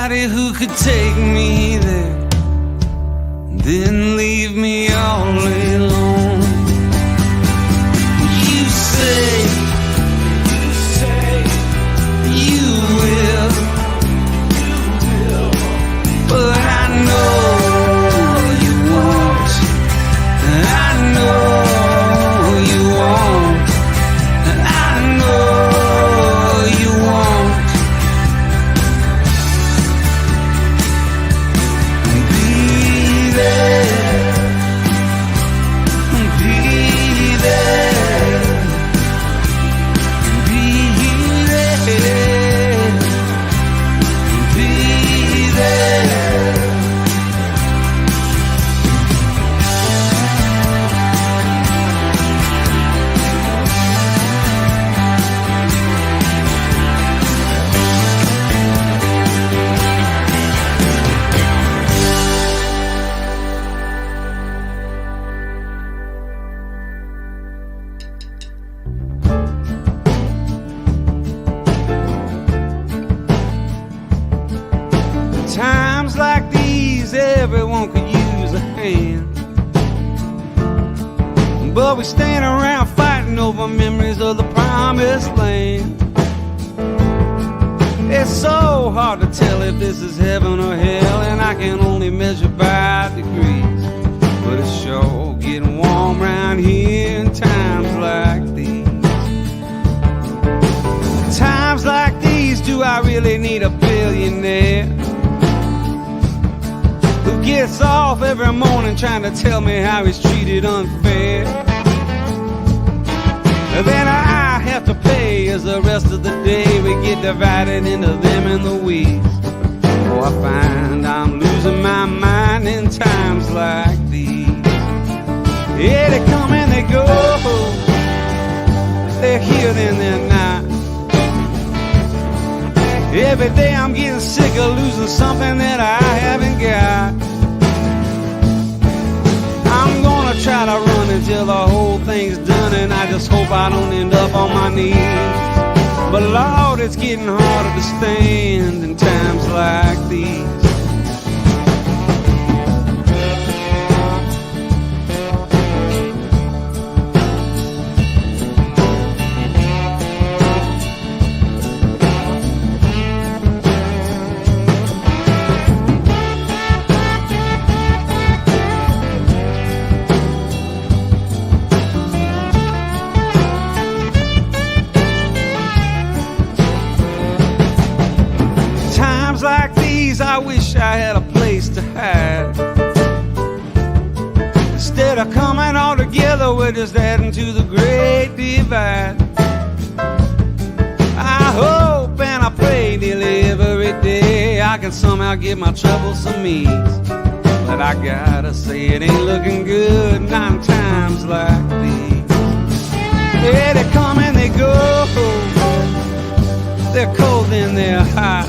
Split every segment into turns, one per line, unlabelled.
somebody who could take me there, then leave me all alone. You say you will, but I know you won't. I know you won't. I know you won't. Be there, be there, be there, be there. Times like these, everyone could use a hand, but we stand around fighting over memories of the promised land. It's so hard to tell if this is heaven or hell, and I can only measure by degrees, but it's sure getting warm around here in times like these. Times like these, do I really need a billionaire who gets off every morning trying to tell me how he's treated unfair? Then I have to pay as the rest of the day we get divided into them and the we's. Oh, I find I'm losing my mind in times like these. Yeah, they come and they go, they're here then they're not. Every day I'm getting sick of losing something that I haven't got. I'm gonna try to run until the whole thing's done, and I just hope I don't end up on my knees. But Lord, it's getting harder to stand in times like these. Like these, I wish I had a place to hide. Instead of coming all together, we're just adding to the great divide. I hope and I pray nearly every day I can somehow get my troubles some ease. But I gotta say it ain't looking good, not in times like these. Yeah, they come and they go, they're cold and they're hot.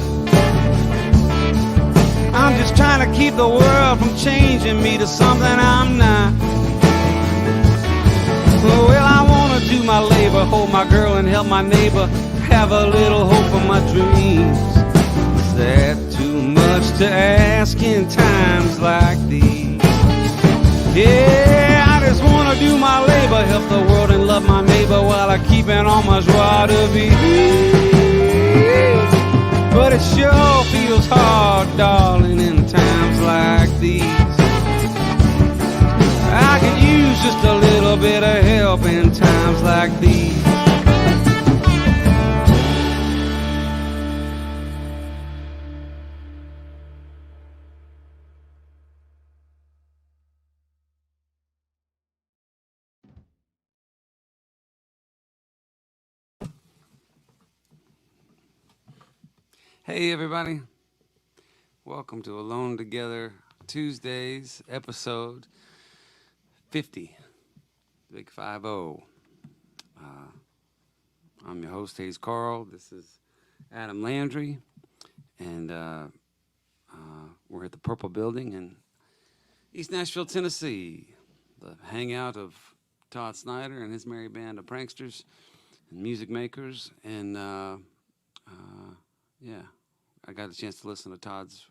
I'm just trying to keep the world from changing me to something I'm not. Well, I want to do my labor, hold my girl and help my neighbor, have a little hope for my dreams. Is that too much to ask in times like these? Yeah, I just want to do my labor, help the world and love my neighbor while I keep it on my joie de vivre. But it sure feels hard, darling, in times like these. I could use just a little bit of help in times like these. Hey everybody, welcome to Alone Together Tuesdays, episode 50, Big 50. I'm your host, Carll. This is Adam Landry, and we're at the Purple Building in East Nashville, Tennessee, the hangout of Todd Snyder and his merry band of pranksters and music makers, and yeah. I got a chance to listen to Todd's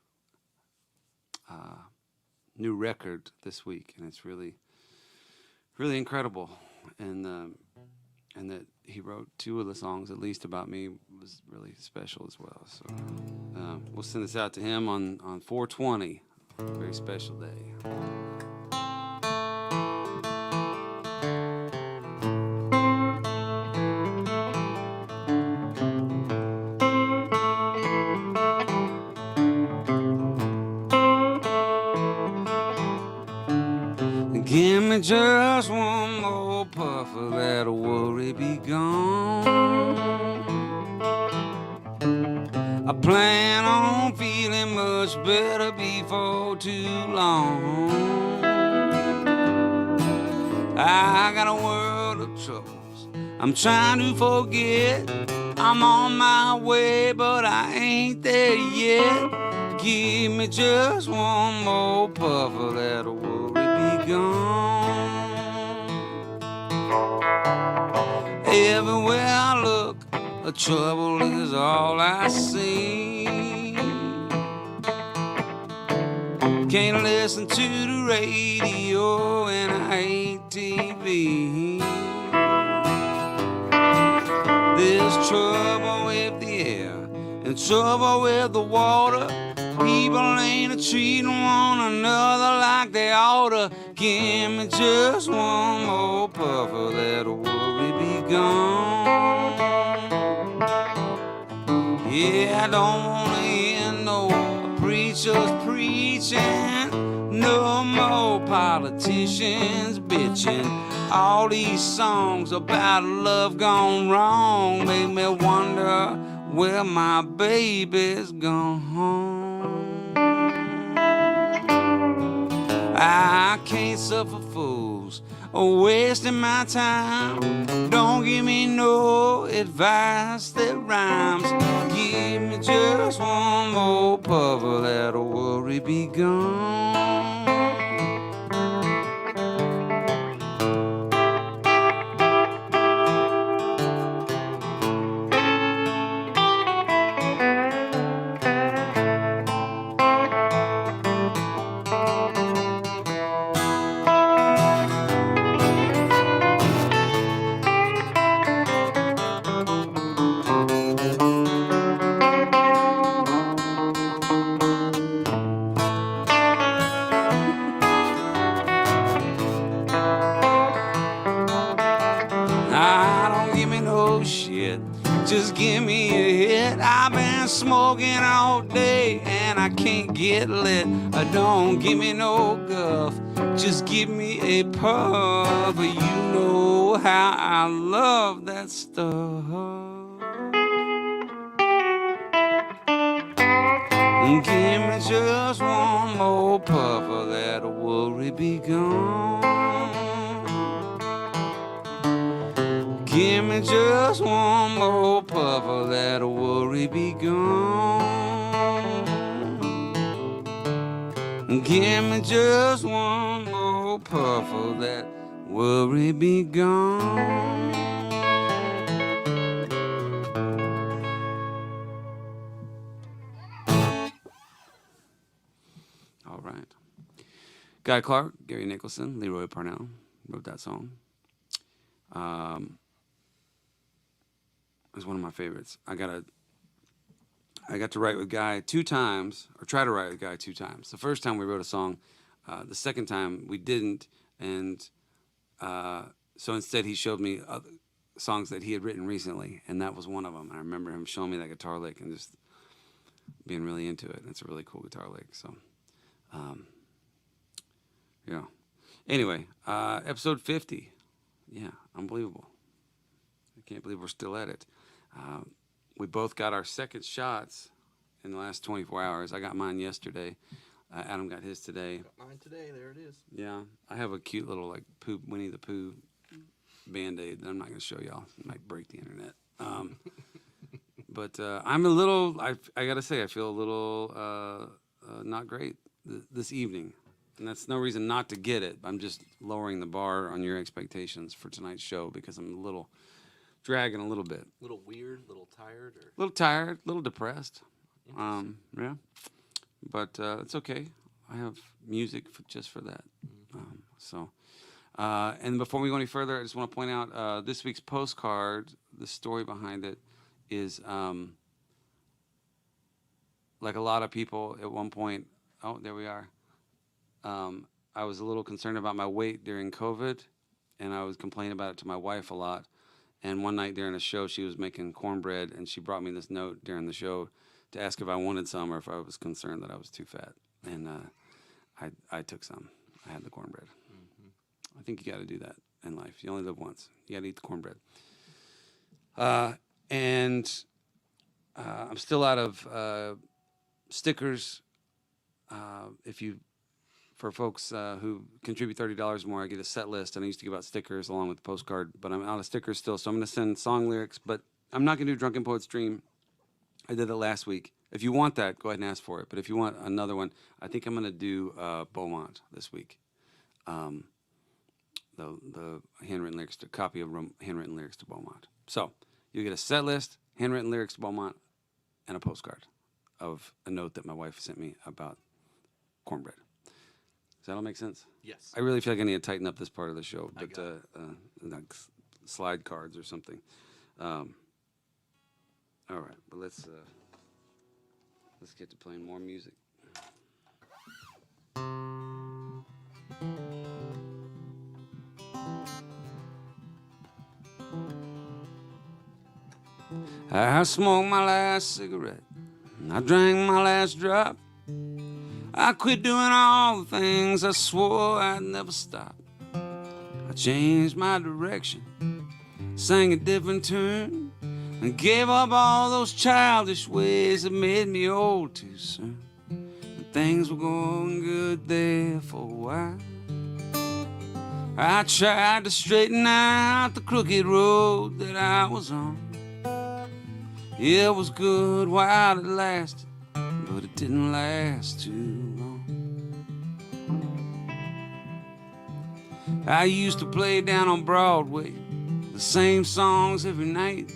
new record this week, and it's really, really incredible. And that he wrote 2 of the songs, at least about me, was really special as well. So we'll send this out to him on 4/20, a very special day. Give me just one more puff of that worry be gone. I plan on feeling much better before too long. I got a world of troubles I'm trying to forget. I'm on my way, but I ain't there yet. Give me just one more puff of that worry be gone. Everywhere I look, the trouble is all I see. Can't listen to the radio and I hate TV. There's trouble with the air and trouble with the water. People ain't treating one another like they oughta. Give me just one more puff of that worry be gone. Yeah, I don't wanna hear no preachers preaching, no more politicians bitching. All these songs about love gone wrong make me wonder where my baby's gone. I can't suffer fools wasting my time. Don't give me no advice that rhymes. Give me just one more puff of that worry be gone. Just give me a hit. I've been smoking all day and I can't get lit. Don't give me no guff. Just give me a puff. You know how I love that stuff. Give me just one more puff of that worry be gone. Give me just one more puff of that worry be gone. Give me just one more puff of that worry be gone. All right. Guy Clark, Gary Nicholson, Leroy Parnell wrote that song. It's one of my favorites. I got to write with Guy 2 times, or try to write with Guy 2 times. The first time we wrote a song, the second time we didn't, and so instead he showed me other songs that he had written recently, and that was one of them. I remember him showing me that guitar lick and just being really into it. It's a really cool guitar lick. So, yeah. Anyway, episode 50. Yeah, unbelievable. I can't believe we're still at it. We both got our second shots in the last 24 hours. I got mine yesterday. Adam got his today.
Got mine today. There it is.
Yeah. I have a cute little, like, Winnie the Pooh Band-Aid that I'm not going to show y'all. It might break the internet. But I'm a little, I got to say, I feel a little not great this evening. And that's no reason not to get it. I'm just lowering the bar on your expectations for tonight's show because I'm a little dragging a little bit.
A little weird, a little tired? Or?
A little tired, a little depressed. Yeah, but it's okay. I have music just for that. And before we go any further, I just want to point out this week's postcard. The story behind it is like a lot of people at one point. Oh, there we are. I was a little concerned about my weight during COVID, and I was complaining about it to my wife a lot. And one night during a show, she was making cornbread, and she brought me this note during the show to ask if I wanted some or if I was concerned that I was too fat. And I took some. I had the cornbread. I think you got to do that in life. You only live once. You got to eat the cornbread. And I'm still out of stickers. For folks who contribute $30 or more, I get a set list, and I used to give out stickers along with the postcard, but I'm out of stickers still, so I'm going to send song lyrics, but I'm not going to do Drunken Poet's Dream. I did it last week. If you want that, go ahead and ask for it, but if you want another one, I think I'm going to do Beaumont this week. The handwritten lyrics, a copy of handwritten lyrics to Beaumont. So you get a set list, handwritten lyrics to Beaumont, and a postcard of a note that my wife sent me about cornbread. Does that all make sense?
Yes.
I really feel like I need to tighten up this part of the show, but like slide cards or something. All right, but let's get to playing more music. I smoked my last cigarette. I drank my last drop. I quit doing all the things I swore I'd never stop. I changed my direction, sang a different tune, and gave up all those childish ways that made me old too soon. And things were going good there for a while. I tried to straighten out the crooked road that I was on. It was good while it lasted, but it didn't last too long. I used to play down on Broadway, the same songs every night,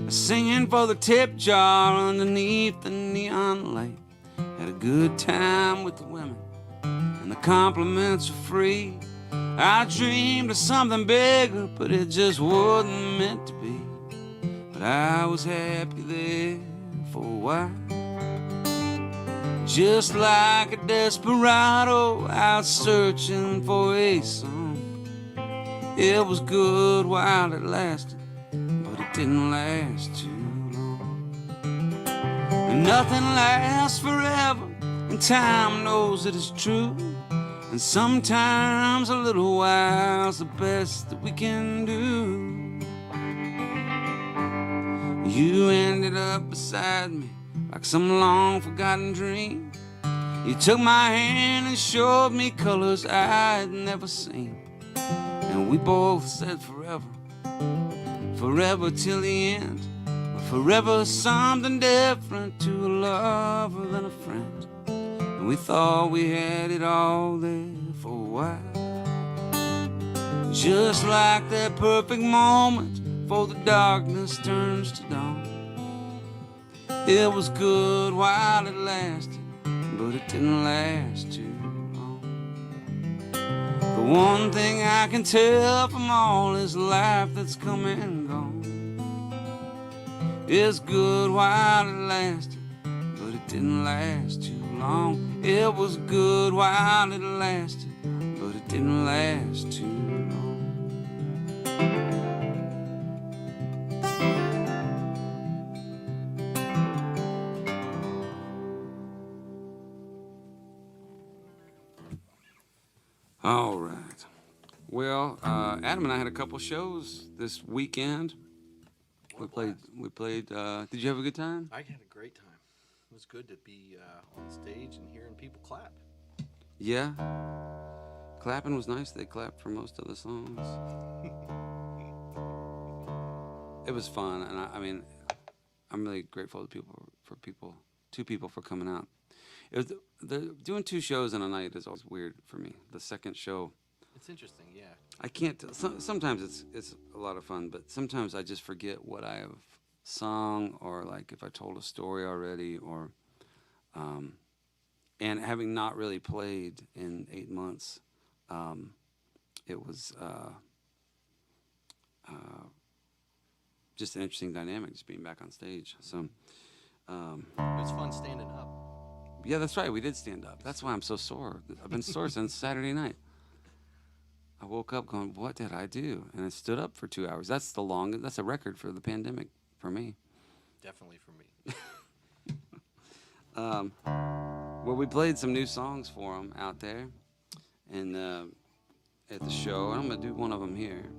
singing for the tip jar underneath the neon light. Had a good time with the women, and the compliments were free. I dreamed of something bigger, but it just wasn't meant to be. But I was happy there for a while, just like a desperado out searching for a song. It was good while it lasted, but it didn't last too long. And nothing lasts forever, and time knows it is true. And sometimes a little while's the best that we can do. You ended up beside me like some long forgotten dream. You took my hand and showed me colors I'd never seen. And we both said forever, forever till the end. But forever something different to a lover than a friend. And we thought we had it all there for a while, just like that perfect moment before the darkness turns to dawn. It was good while it lasted, but it didn't last too long. The one thing I can tell from all this life that's come and gone, it's good while it lasted, but it didn't last too long. It was good while it lasted, but it didn't last too long. All right. Well, Adam and I had a couple shows this weekend. We played. Did you have a good time?
I had a great time. It was good to be on stage and hearing people clap.
Yeah. Clapping was nice. They clapped for most of the songs. It was fun, and I mean, I'm really grateful to two people for coming out. It was doing two shows in a night is always weird for me. The second show,
it's interesting, yeah.
I can't. Sometimes it's a lot of fun, but sometimes I just forget what I have song, or like if I told a story already, or and having not really played in 8 months, it was just an interesting dynamic, just being back on stage. So
It was fun standing up.
yeah, that's right. We did stand up. That's why I'm so sore. I've been sore since Saturday night. I woke up going, "What did I do?" And I stood up for 2 hours. That's the longest. That's a record for the pandemic for me.
Definitely for me.
Well, we played some new songs for them out there, and at the show. I'm gonna do one of them here.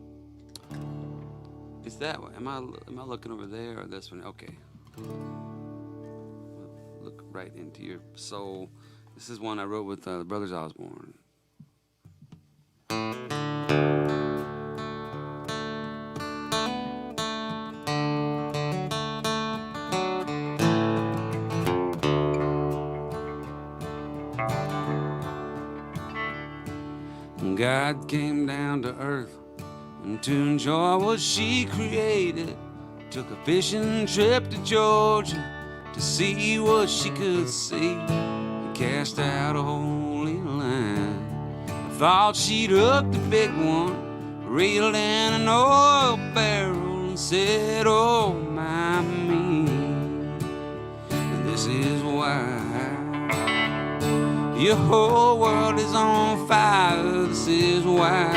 It's that one. Am I looking over there or this one? Okay. Look right into your soul. This is one I wrote with the Brothers Osborne. God came down to earth and to enjoy what she created. Took a fishing trip to Georgia to see what she could see. He cast out a holy line. I thought she'd hooked a big one, reeled in an oil barrel and said, "Oh my me." And this is why your whole world is on fire. This is why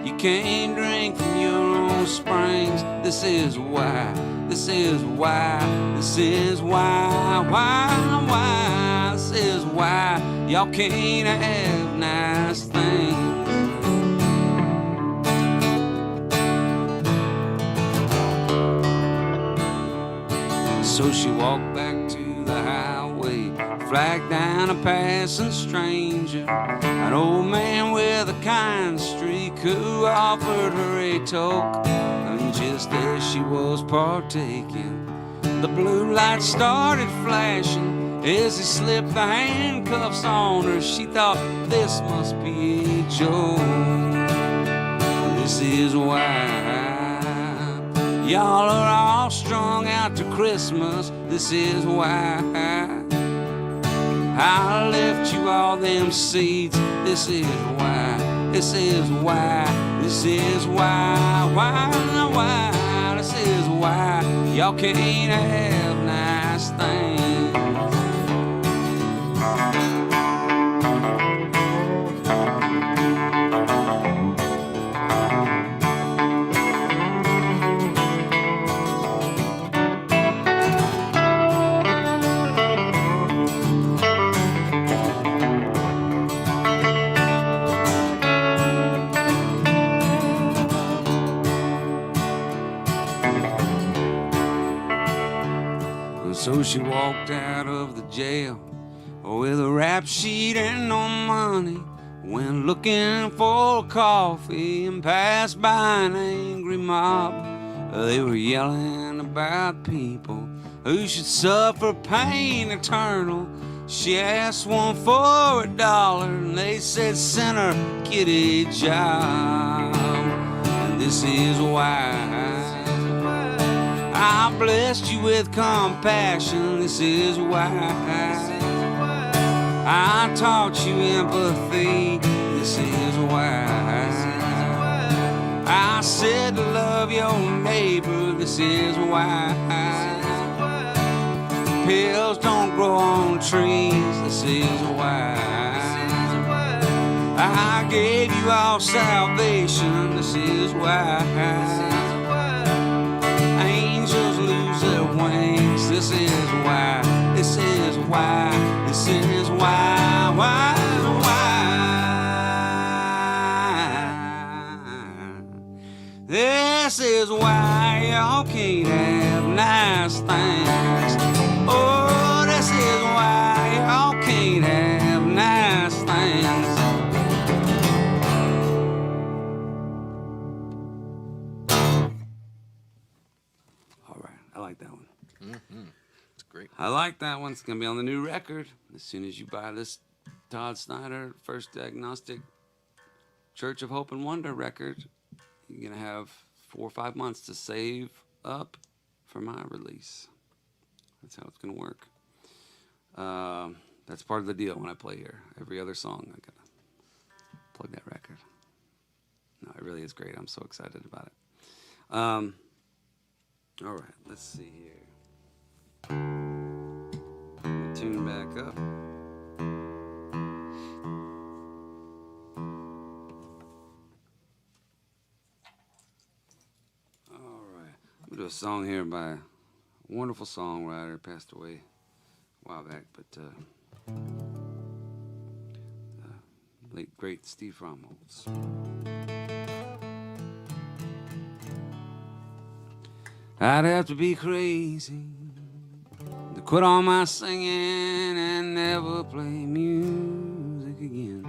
you can't drink from your own springs. This is why. This is why. This is why. Why? This is why y'all can't have nice things. So she walked back to the highway, flagged down a passing stranger, an old man with a kind streak who offered her a toke. And just as she was partaking, the blue light started flashing. As he slipped the handcuffs on her, she thought, this must be a joke. This is why y'all are all strung out to Christmas. This is why I left you all them seeds. This is why. This is why. This is why. Why? This is why y'all can't have nice things. So she walked out of the jail with a rap sheet and no money, went looking for coffee and passed by an angry mob. They were yelling about people who should suffer pain eternal. She asked one for $1 and they said, "Sinner, get a job." And this is why I blessed you with compassion. This is why I taught you empathy. This is why I said to love your neighbor. This is why pills don't grow on trees. This is why I gave you all salvation. This is why angels lose their wings. This is why. This is why. This is why. Why? This is why y'all can't have nice things. Oh, this is why y'all can't have nice things. I like that one.
It's great.
I like that one. It's going to be on the new record. As soon as you buy this Todd Snyder First Diagnostic Church of Hope and Wonder record, you're going to have 4 or 5 months to save up for my release. That's how it's going to work. That's part of the deal when I play here. Every other song, I got to plug that record. No, it really is great. I'm so excited about it. All right, let's see here. Tune back up. All right, I'm going to do a song here by a wonderful songwriter, passed away a while back, but late great Steve Fromholz. I'd have to be crazy to quit all my singing and never play music again.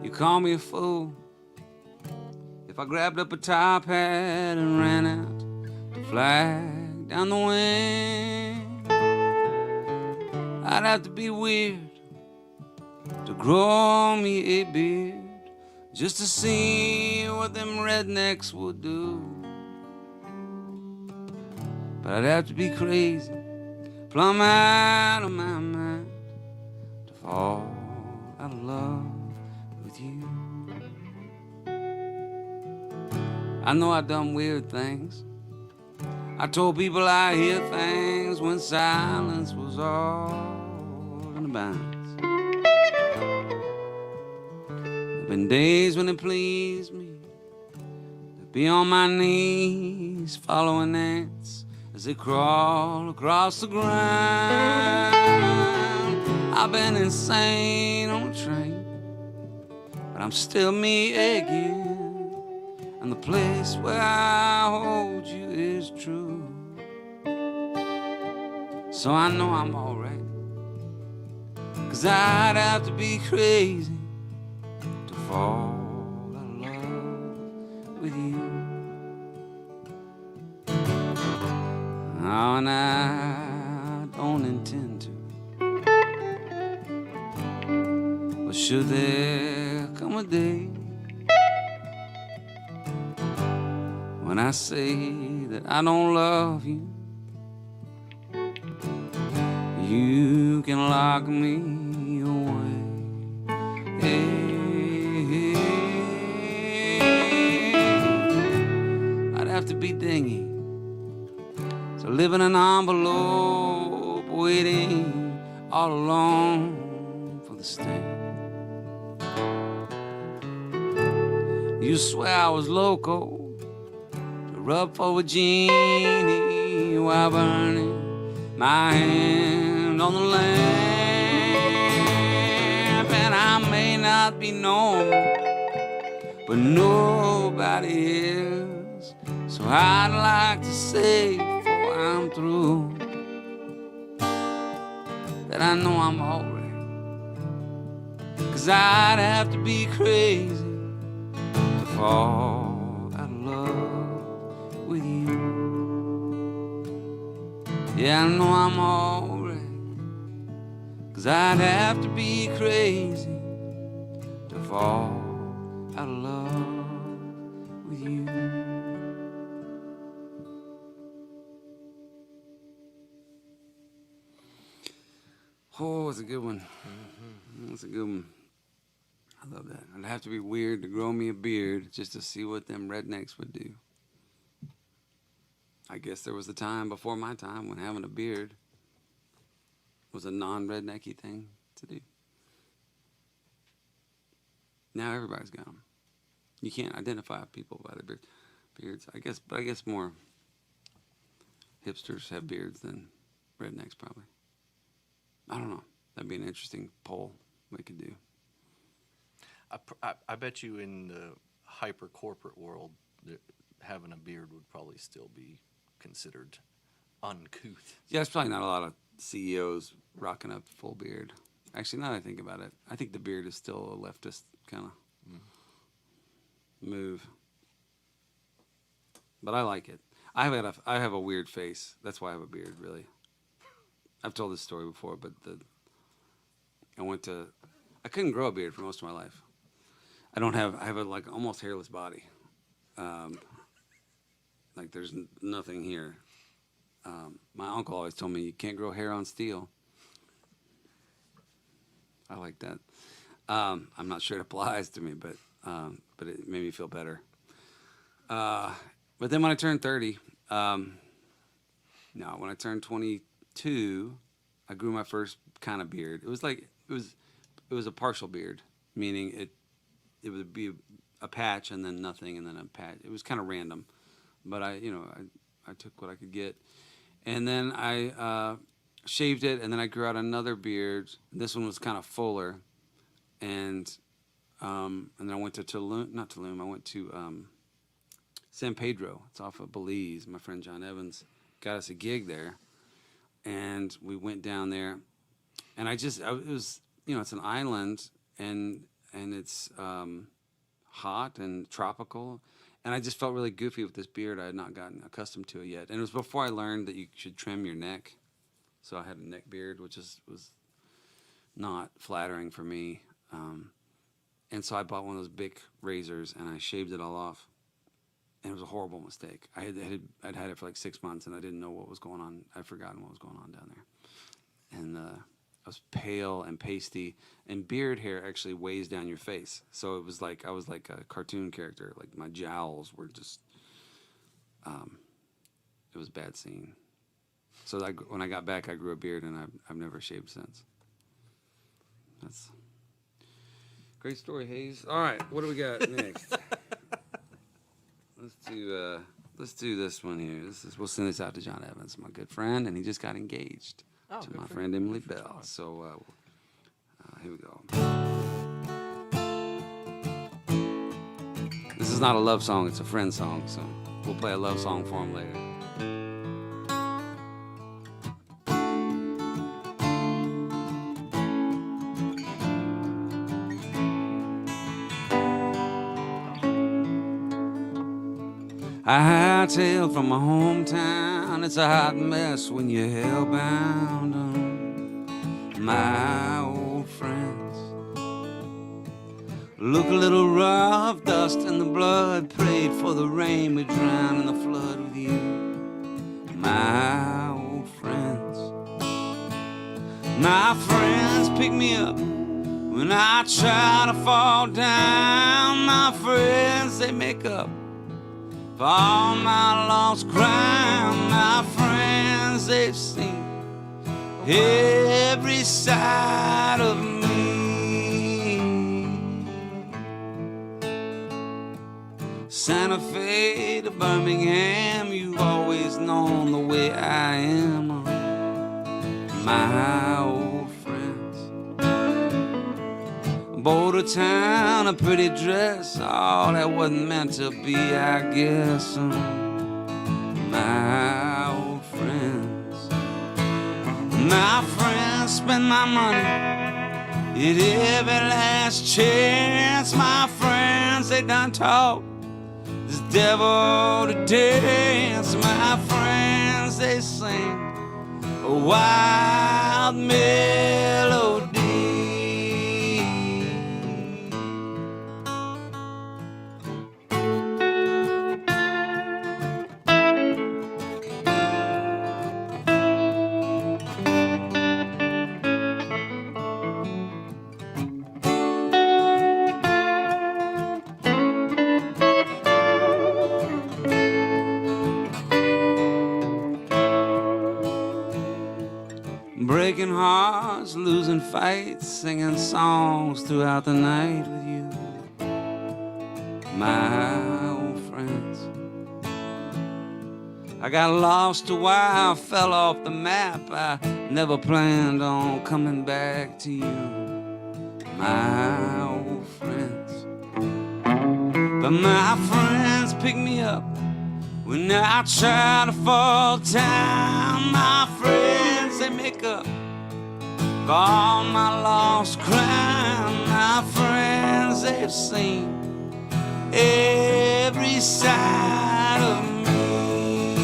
You call me a fool if I grabbed up a top hat and ran out to flag down the wind. I'd have to be weird to grow me a beard just to see what them rednecks would do. But I'd have to be crazy, plumb out of my mind, to fall out of love with you. I know I done weird things. I told people I hear things when silence was all in the bounds. Been days when it pleased me to be on my knees following ants as they crawl across the ground. I've been insane on a train, but I'm still me again, and the place where I hold you is true. So I know I'm alright, 'cause I'd have to be crazy fall out of love with you. Oh, and I don't intend to. But should there come a day when I say that I don't love you, you can lock me away. Hey. Have to be dingy, so live in an envelope, waiting all alone for the stamp. You swear I was loco to rub for a genie while burning my hand on the lamp. And I may not be known, but nobody is. So I'd like to say before I'm through that I know I'm alright, 'cause I'd have to be crazy to fall out of love with you. Yeah, I know I'm alright, 'cause I'd have to be crazy to fall out of love with you. Oh, it's a good one. That's a good one. I love that. I'd have to be weird to grow me a beard just to see what them rednecks would do. I guess there was a time before my time when having a beard was a non-rednecky thing to do. Now everybody's got them. You can't identify people by their beards. I guess more hipsters have beards than rednecks probably. I don't know. That'd be an interesting poll we could do.
I bet you in the hyper-corporate world, having a beard would probably still be considered uncouth.
Yeah, there's probably not a lot of CEOs rocking up full beard. Actually, now that I think about it, I think the beard is still a leftist kind of move. But I like it. I have a weird face. That's why I have a beard, really. I've told this story before, but I couldn't grow a beard for most of my life. I have a like almost hairless body. like there's nothing here. My uncle always told me you can't grow hair on steel. I like that. I'm not sure it applies to me, but it made me feel better. But then when I turned 30, when I turned 22, I grew my first kind of beard. It was a partial beard, meaning it would be a patch and then nothing and then a patch. It was kind of random, but I took what I could get, and then I shaved it, and then I grew out another beard. This one was kind of fuller, and then I went to Tulum. I went to San Pedro. It's off of Belize. My friend John Evans got us a gig there, and we went down there, and it was, it's an island, and it's hot and tropical, and I just felt really goofy with this beard. I had not gotten accustomed to it yet, and it was before I learned that you should trim your neck. So I had a neck beard, which was not flattering for me, and so I bought one of those big razors, and I shaved it all off. And it was a horrible mistake. I'd had it for like 6 months, and I didn't know what was going on. I'd forgotten what was going on down there. And I was pale and pasty, and beard hair actually weighs down your face. So it was like I was like a cartoon character. Like my jowls were just, it was a bad scene. So when I got back, I grew a beard, and I've never shaved since. That's great story, Hayes. All right, what do we got next? Let's do this one here. We'll send this out to John Evans, my good friend, and he just got engaged to my friend Emily Bell. So here we go. This is not a love song; it's a friend song. So we'll play a love song for him later. I hightailed from my hometown. It's a hot mess when you're hellbound on my old friends. Look a little rough, dust in the blood. Prayed for the rain, we drown in the flood with you, my old friends. My friends pick me up when I try to fall down. My friends, they make up for all my lost ground. My friends, they've seen every side of me. Santa Fe to Birmingham, you've always known the way I am. My old friends. Boulder town, a pretty dress, oh, that wasn't meant to be, I guess. My old friends. My friends spend my money at every last chance. My friends, they done taught this devil to dance. My friends, they sing a wild melody. Breaking hearts, losing fights, singing songs throughout the night with you, my old friends. I got lost a while, fell off the map. I never planned on coming back to you, my old friends. But my friends pick me up when I try to fall down. My friends, they make up for all my lost ground. My friends, they've seen every side of me.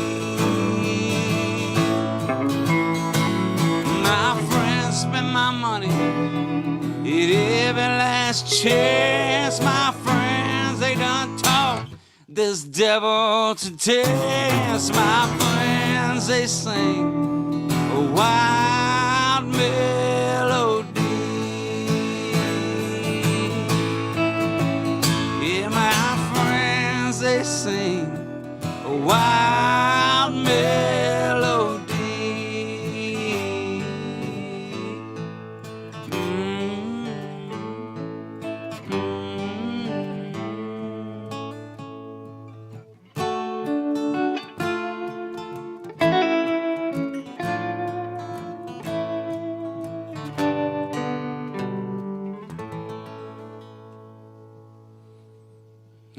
My friends spend my money at every last chance. My friends, they done taught this devil to test. My friends, they sing a wild melody. Yeah, my friends, they sing a wild melody.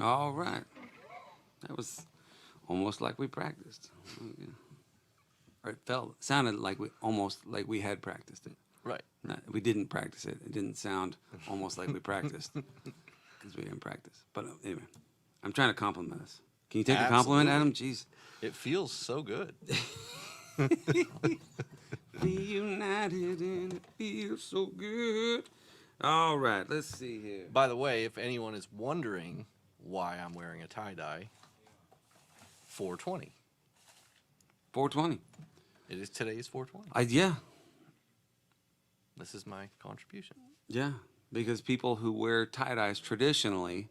All right. That was almost like we practiced. Or it sounded like we had practiced it.
Right.
No, we didn't practice it. It didn't sound almost like we practiced because we didn't practice. But anyway, I'm trying to compliment us. Can you take a compliment, Adam? Jeez.
It feels so good.
Be united and it feels so good. All right, let's see here.
By the way, if anyone is wondering why I'm wearing a tie-dye, 420.
420.
Today's 420.
Yeah.
This is my contribution.
Yeah, because people who wear tie-dyes traditionally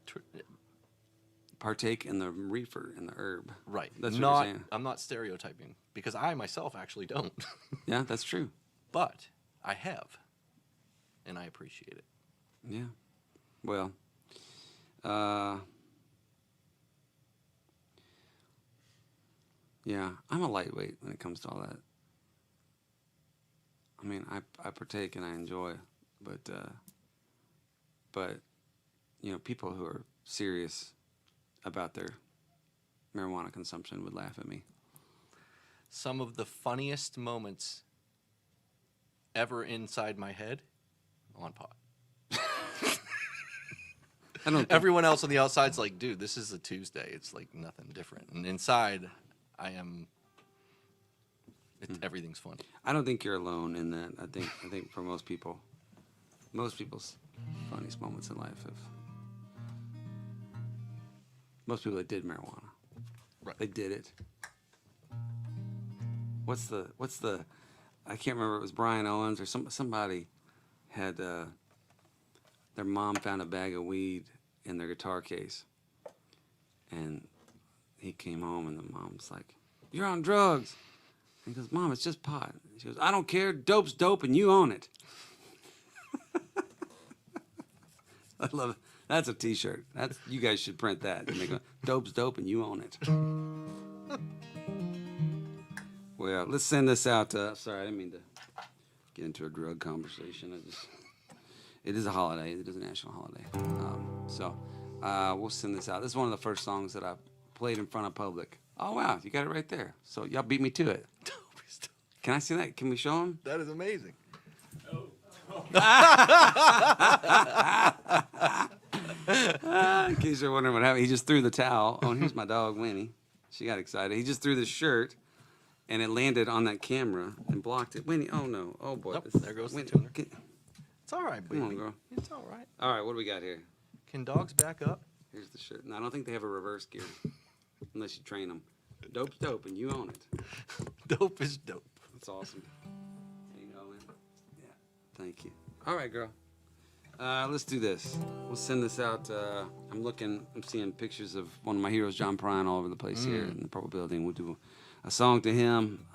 partake in the reefer, in the herb.
Right.
That's what you're saying.
I'm not stereotyping, because I myself actually don't.
Yeah, that's true.
But I have, and I appreciate it.
Yeah. Well, yeah, I'm a lightweight when it comes to all that. I mean, I partake and I enjoy, but you know, people who are serious about their marijuana consumption would laugh at me.
Some of the funniest moments ever inside my head on pot.
I don't.
Everyone else on the outside's like, dude, this is a Tuesday. It's like nothing different. And inside, I am. Everything's funny.
I don't think you're alone in that. I think for most people's funniest moments in life have. Most people that did marijuana.
Right.
They did it. What's the? I can't remember. It was Brian Owens or somebody had. Their mom found a bag of weed in their guitar case, and he came home, and the mom's like, "You're on drugs." And he goes, "Mom, it's just pot." She goes, "I don't care. Dope's dope, and you own it." I love it. That's a T-shirt. You guys should print that. And they go, "Dope's dope, and you own it." Well, let's send this out. Sorry, I didn't mean to get into a drug conversation. It is a holiday. It is a national holiday. So we'll send this out. This is one of the first songs that I played in front of public. Oh, wow. You got it right there. So y'all beat me to it. Can I see that? Can we show them?
That is amazing.
In case you're wondering what happened, he just threw the towel. Oh, and here's my dog, Winnie. She got excited. He just threw the shirt, and it landed on that camera and blocked it. Winnie, oh, no. Oh, boy.
Nope, there goes the tuner. It's all right, baby.
Come on, girl.
It's all right.
All right, what do we got here?
Can dogs back up?
Here's the shirt. No, I don't think they have a reverse gear, unless you train them. Dope's dope, and you own it.
Dope is dope.
That's awesome. There you go, man. Yeah, thank you. All right, girl. Let's do this. We'll send this out. I'm seeing pictures of one of my heroes, John Prine, all over the place here in the Purple Building. We'll do a song to him,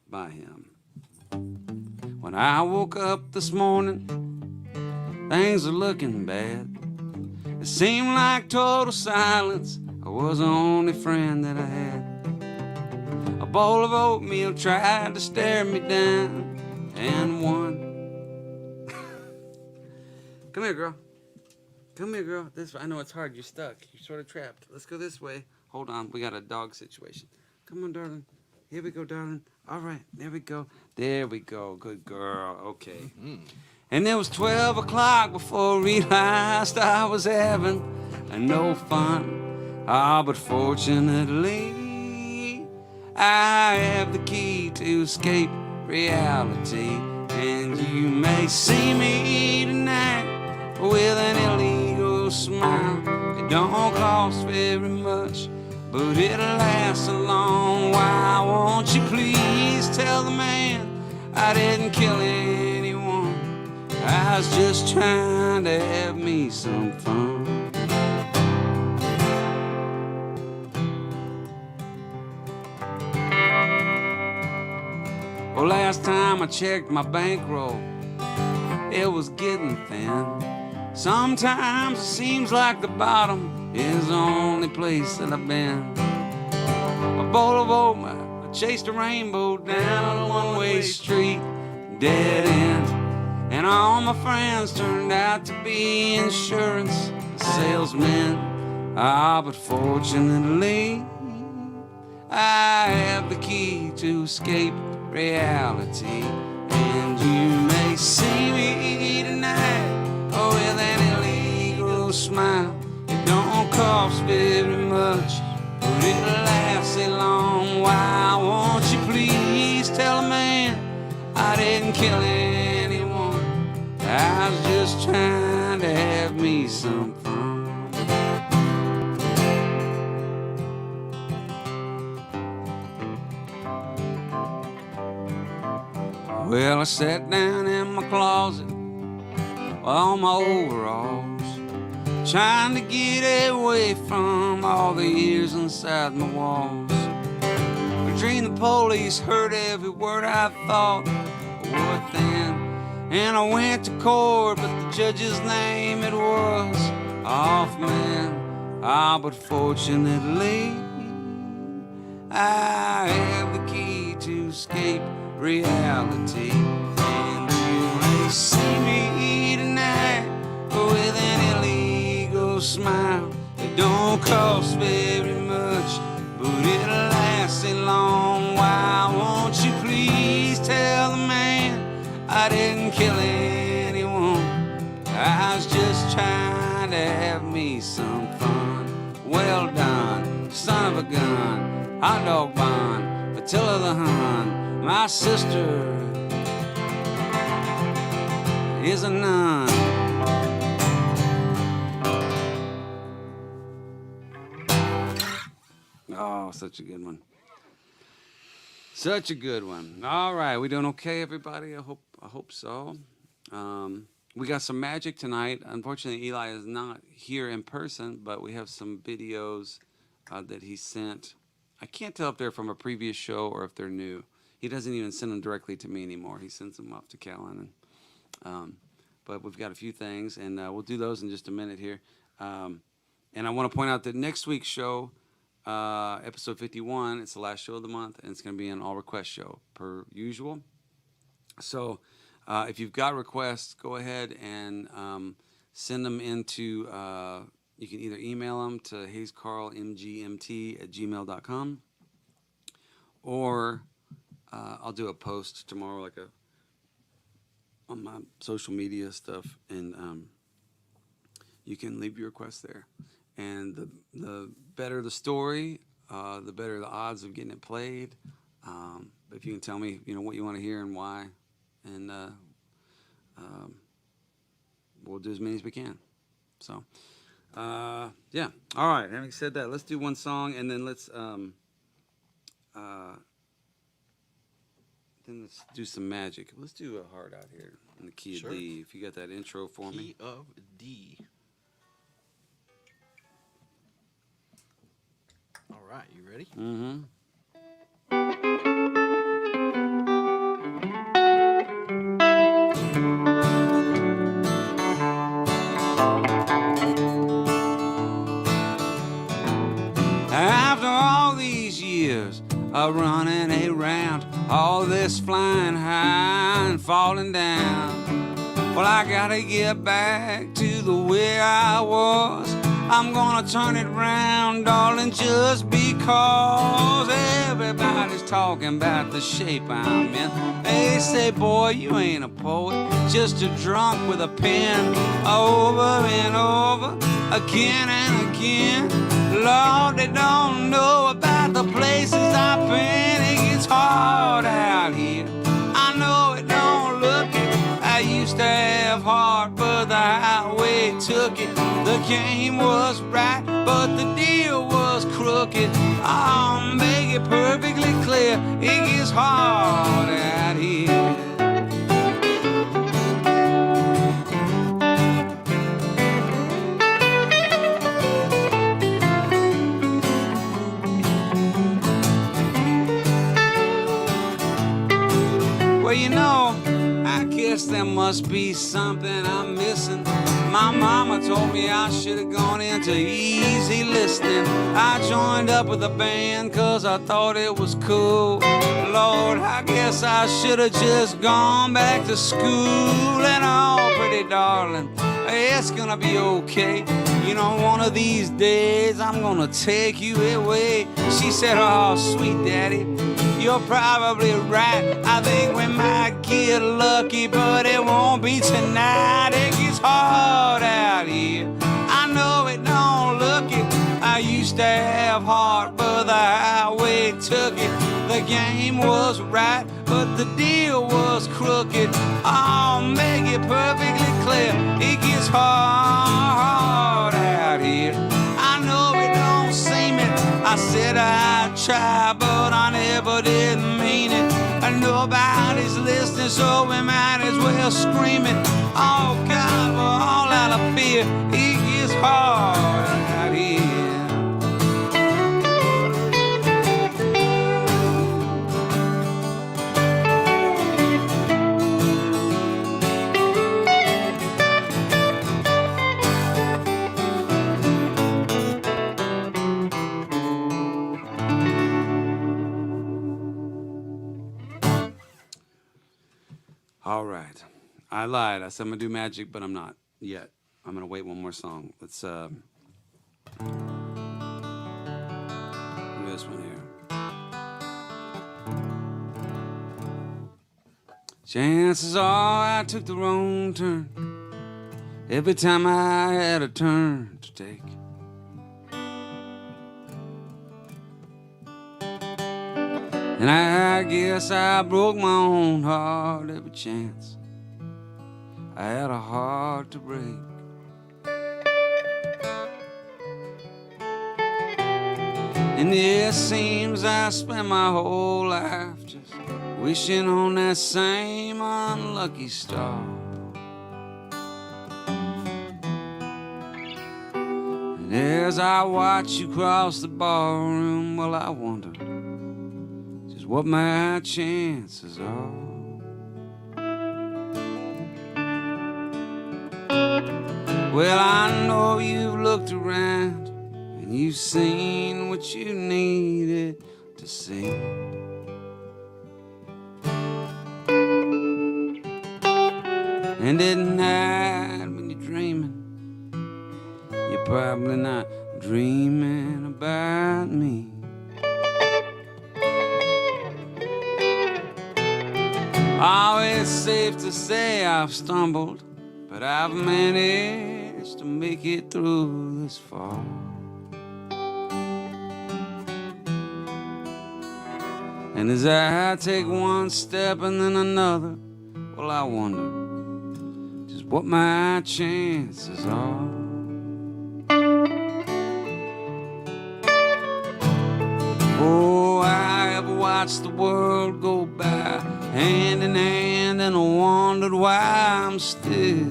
by him. When I woke up this morning, things are looking bad. It seemed like total silence. I was the only friend that I had. A bowl of oatmeal tried to stare me down and won. Come here, girl. Come here, girl. I know it's hard. You're stuck. You're sort of trapped. Let's go this way. Hold on. We got a dog situation. Come on, darling. Here we go, darling. All right. There we go. There we go. Good girl. Okay. Mm-hmm. And it was 12 o'clock before I realized I was having no fun. But fortunately, I have the key to escape reality. And you may see me tonight with an illegal smile. It don't cost very much, but it'll last a long while. Won't you please tell the man I didn't kill anyone? I was just trying to have me some fun. Well, last time I checked my bankroll, it was getting thin. Sometimes it seems like the bottom is the only place that I've been. A bowl of oatmeal, I chased a rainbow down a one-way street, dead end. And all my friends turned out to be insurance salesmen. Ah, but fortunately, I have the key to escape reality. And you may see me tonight with an illegal smile. It don't cost very much, but it'll last a long while. Won't you please tell a man I didn't kill anyone? I was just trying to have me some fun. Well, I sat down in my closet with all my overalls, trying to get away from all the years inside my walls. Between the police heard every word I thought a word then. And I went to court, but the judge's name it was Hoffman. Ah, but fortunately, I have the key to escape reality. And you may see me tonight with an illegal smile. It don't cost very much, but it'll last a long while. Won't you please tell the man I didn't kill anyone? I was just trying to have me some fun. Well done, son of a gun, hot dog bun, Attila the Hun. My sister is a nun. Oh, such a good one. Such a good one. All right, we doing okay, everybody? I hope so. We got some magic tonight. Unfortunately, Eli is not here in person, but we have some videos that he sent. I can't tell if they're from a previous show or if they're new. He doesn't even send them directly to me anymore. He sends them off to Callan. But we've got a few things, and we'll do those in just a minute here. And I want to point out that next week's show, episode 51, it's the last show of the month, and it's going to be an all-request show, per usual. So if you've got requests, go ahead and send them into, you can either email them to hayescarlmgmt@gmail.com, or I'll do a post tomorrow, on my social media stuff, and you can leave your request there. And the better the story, the better the odds of getting it played. But if you can tell me, what you want to hear and why, and we'll do as many as we can. So, yeah. All right. Having said that, let's do one song, and then let's do some magic. Let's do a Hard Out here in the key of D. If you got that intro for me.
Key of D. All right, you ready?
Mm-hmm. After all these years of running around, all this flying high and falling down, well, I gotta get back to the way I was. I'm gonna turn it round, darling, just because everybody's talking about the shape I'm in. They say, boy, you ain't a poet, just a drunk with a pen, over and over, again and again. Lord, they don't know about the places I've been. It gets hard out here, I know it don't look it. I used to have heart, but the highway took it. The The game was right, but the deal was crooked. I'll make it perfectly clear, it gets hard out here. Well, you know, I guess there must be something I'm missing. My mama told me I should have gone into easy listening. I joined up with a band cause I thought it was cool. Lord, I guess I should have just gone back to school. And oh, pretty darling, it's gonna be okay. You know, one of these days I'm gonna take you away. She said, oh, sweet daddy, you're probably right. I think we might get lucky, but it won't be tonight. It gets hard out here. I know it don't look it. I used to have heart, but the highway took it. The game was right, but the deal was crooked. I'll make it perfectly clear. It gets hard out here. I know it don't seem it. I said I'd try, but I never did mean it. And nobody's listening, so we might as well scream it. Oh God, we're all out of fear. It gets hard out here. All right. I lied. I said I'm going to do magic, but I'm not yet. I'm going to wait one more song. Let's do this one here. Chances are I took the wrong turn every time I had a turn to take. And I guess I broke my own heart every chance I had a heart to break. And it seems I spent my whole life just wishing on that same unlucky star. And as I watch you cross the ballroom, well, I wonder what my chances are. Well, I know you've looked around and you've seen what you needed to see. And at night when you're dreaming, you're probably not dreaming about me. Oh, it's safe to say I've stumbled, but I've managed to make it through this far. And as I take one step and then another, well, I wonder just what my chances are. Oh, I have watched the world go by hand in hand, and I wondered why I'm still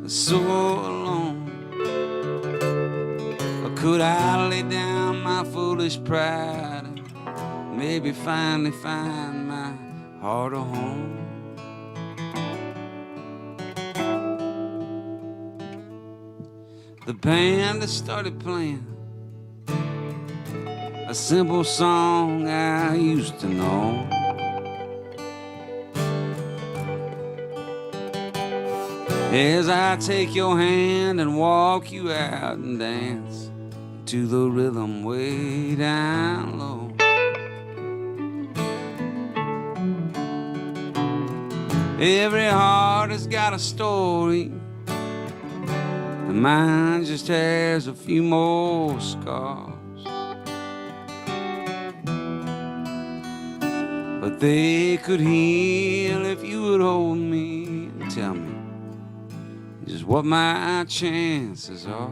so alone. Or could I lay down my foolish pride and maybe finally find my heart a home? The band has started playing a simple song I used to know. As I take your hand and walk you out and dance to the rhythm way down low. Every heart has got a story, and mine just has a few more scars. But they could heal if you would hold me and tell me just what my chances are.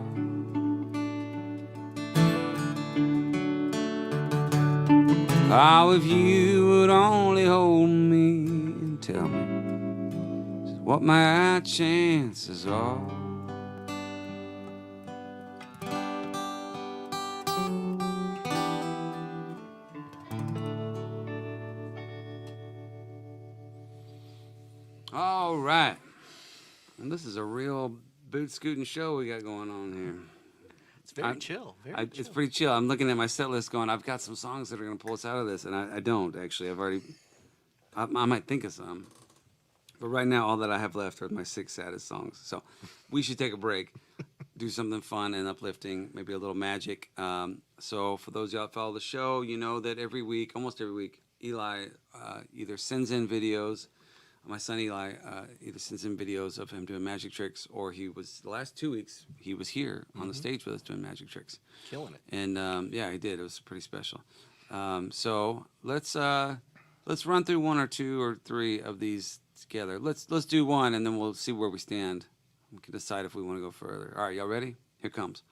Oh, if you would only hold me and tell me just what my chances are. All right. And this is a real boot scooting show we got going on here.
It's very chill. Very chill.
It's pretty chill. I'm looking at my set list going, I've got some songs that are going to pull us out of this. And I don't, actually. I might think of some. But right now, all that I have left are my 6 saddest songs. So we should take a break, do something fun and uplifting, maybe a little magic. So for those of y'all that follow the show, you know that every week, almost every week, Eli either sends in videos. My son Eli either sends in videos of him doing magic tricks, or the last 2 weeks, he was here on the stage with us doing magic tricks.
Killing it.
And yeah, he did. It was pretty special. So let's run through 1 or 2 or 3 of these together. Let's do one, and then we'll see where we stand. We can decide if we want to go further. All right, y'all ready? Here comes.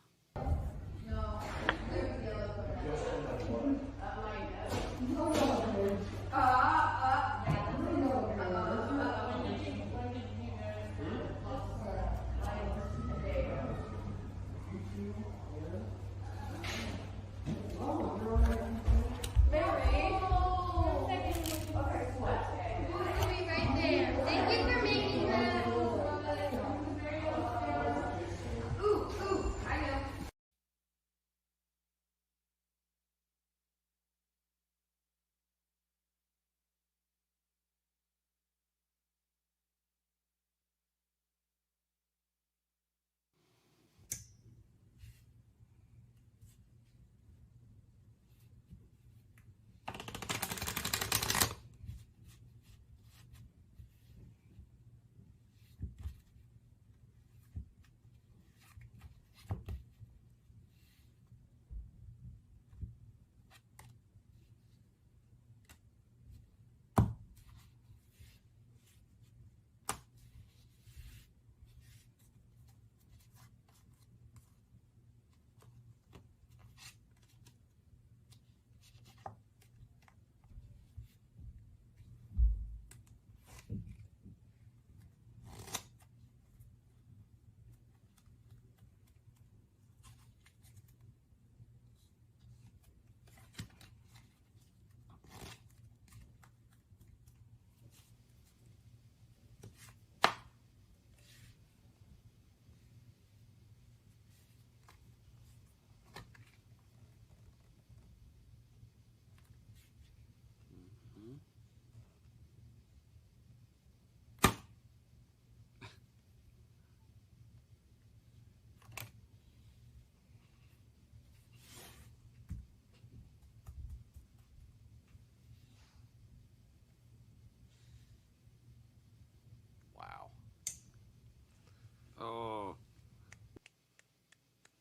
Oh,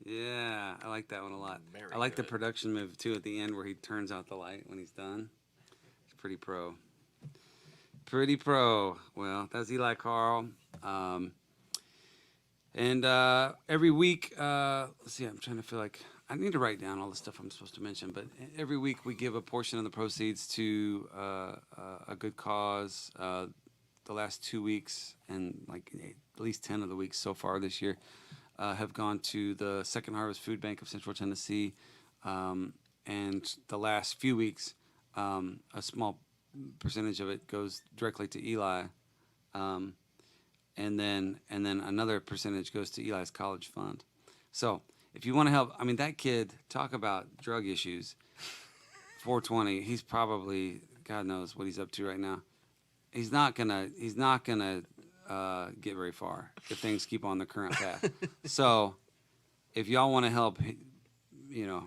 yeah, I like that one a lot.
Very
I like the
good.
production move, too, at the end where he turns out the light when he's done. It's pretty pro. Pretty pro. Well, that's Eli Carll. And every week, let's see, I'm trying to feel like I need to write down all the stuff I'm supposed to mention, but every week we give a portion of the proceeds to a good cause. The last 2 weeks and like at least 10 of the weeks so far this year have gone to the Second Harvest Food Bank of Central Tennessee. And the last few weeks, a small percentage of it goes directly to Eli. And then another percentage goes to Eli's college fund. So if you want to help, I mean, that kid, talk about drug issues. 420, he's probably, God knows what he's up to right now. He's not gonna get very far if things keep on the current path. So if y'all want to help, you know,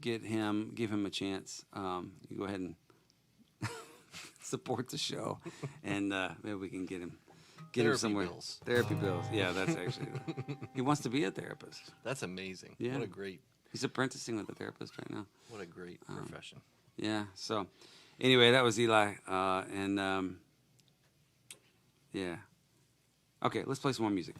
give him a chance. You go ahead and support the show, and maybe we can get him somewhere.
Bills.
Therapy bills. Yeah, that's actually. He wants to be a therapist.
That's amazing.
Yeah.
What a great.
He's apprenticing with a therapist right now.
What a great profession.
Yeah. So, anyway, that was Eli, and yeah. Okay, let's play some more music.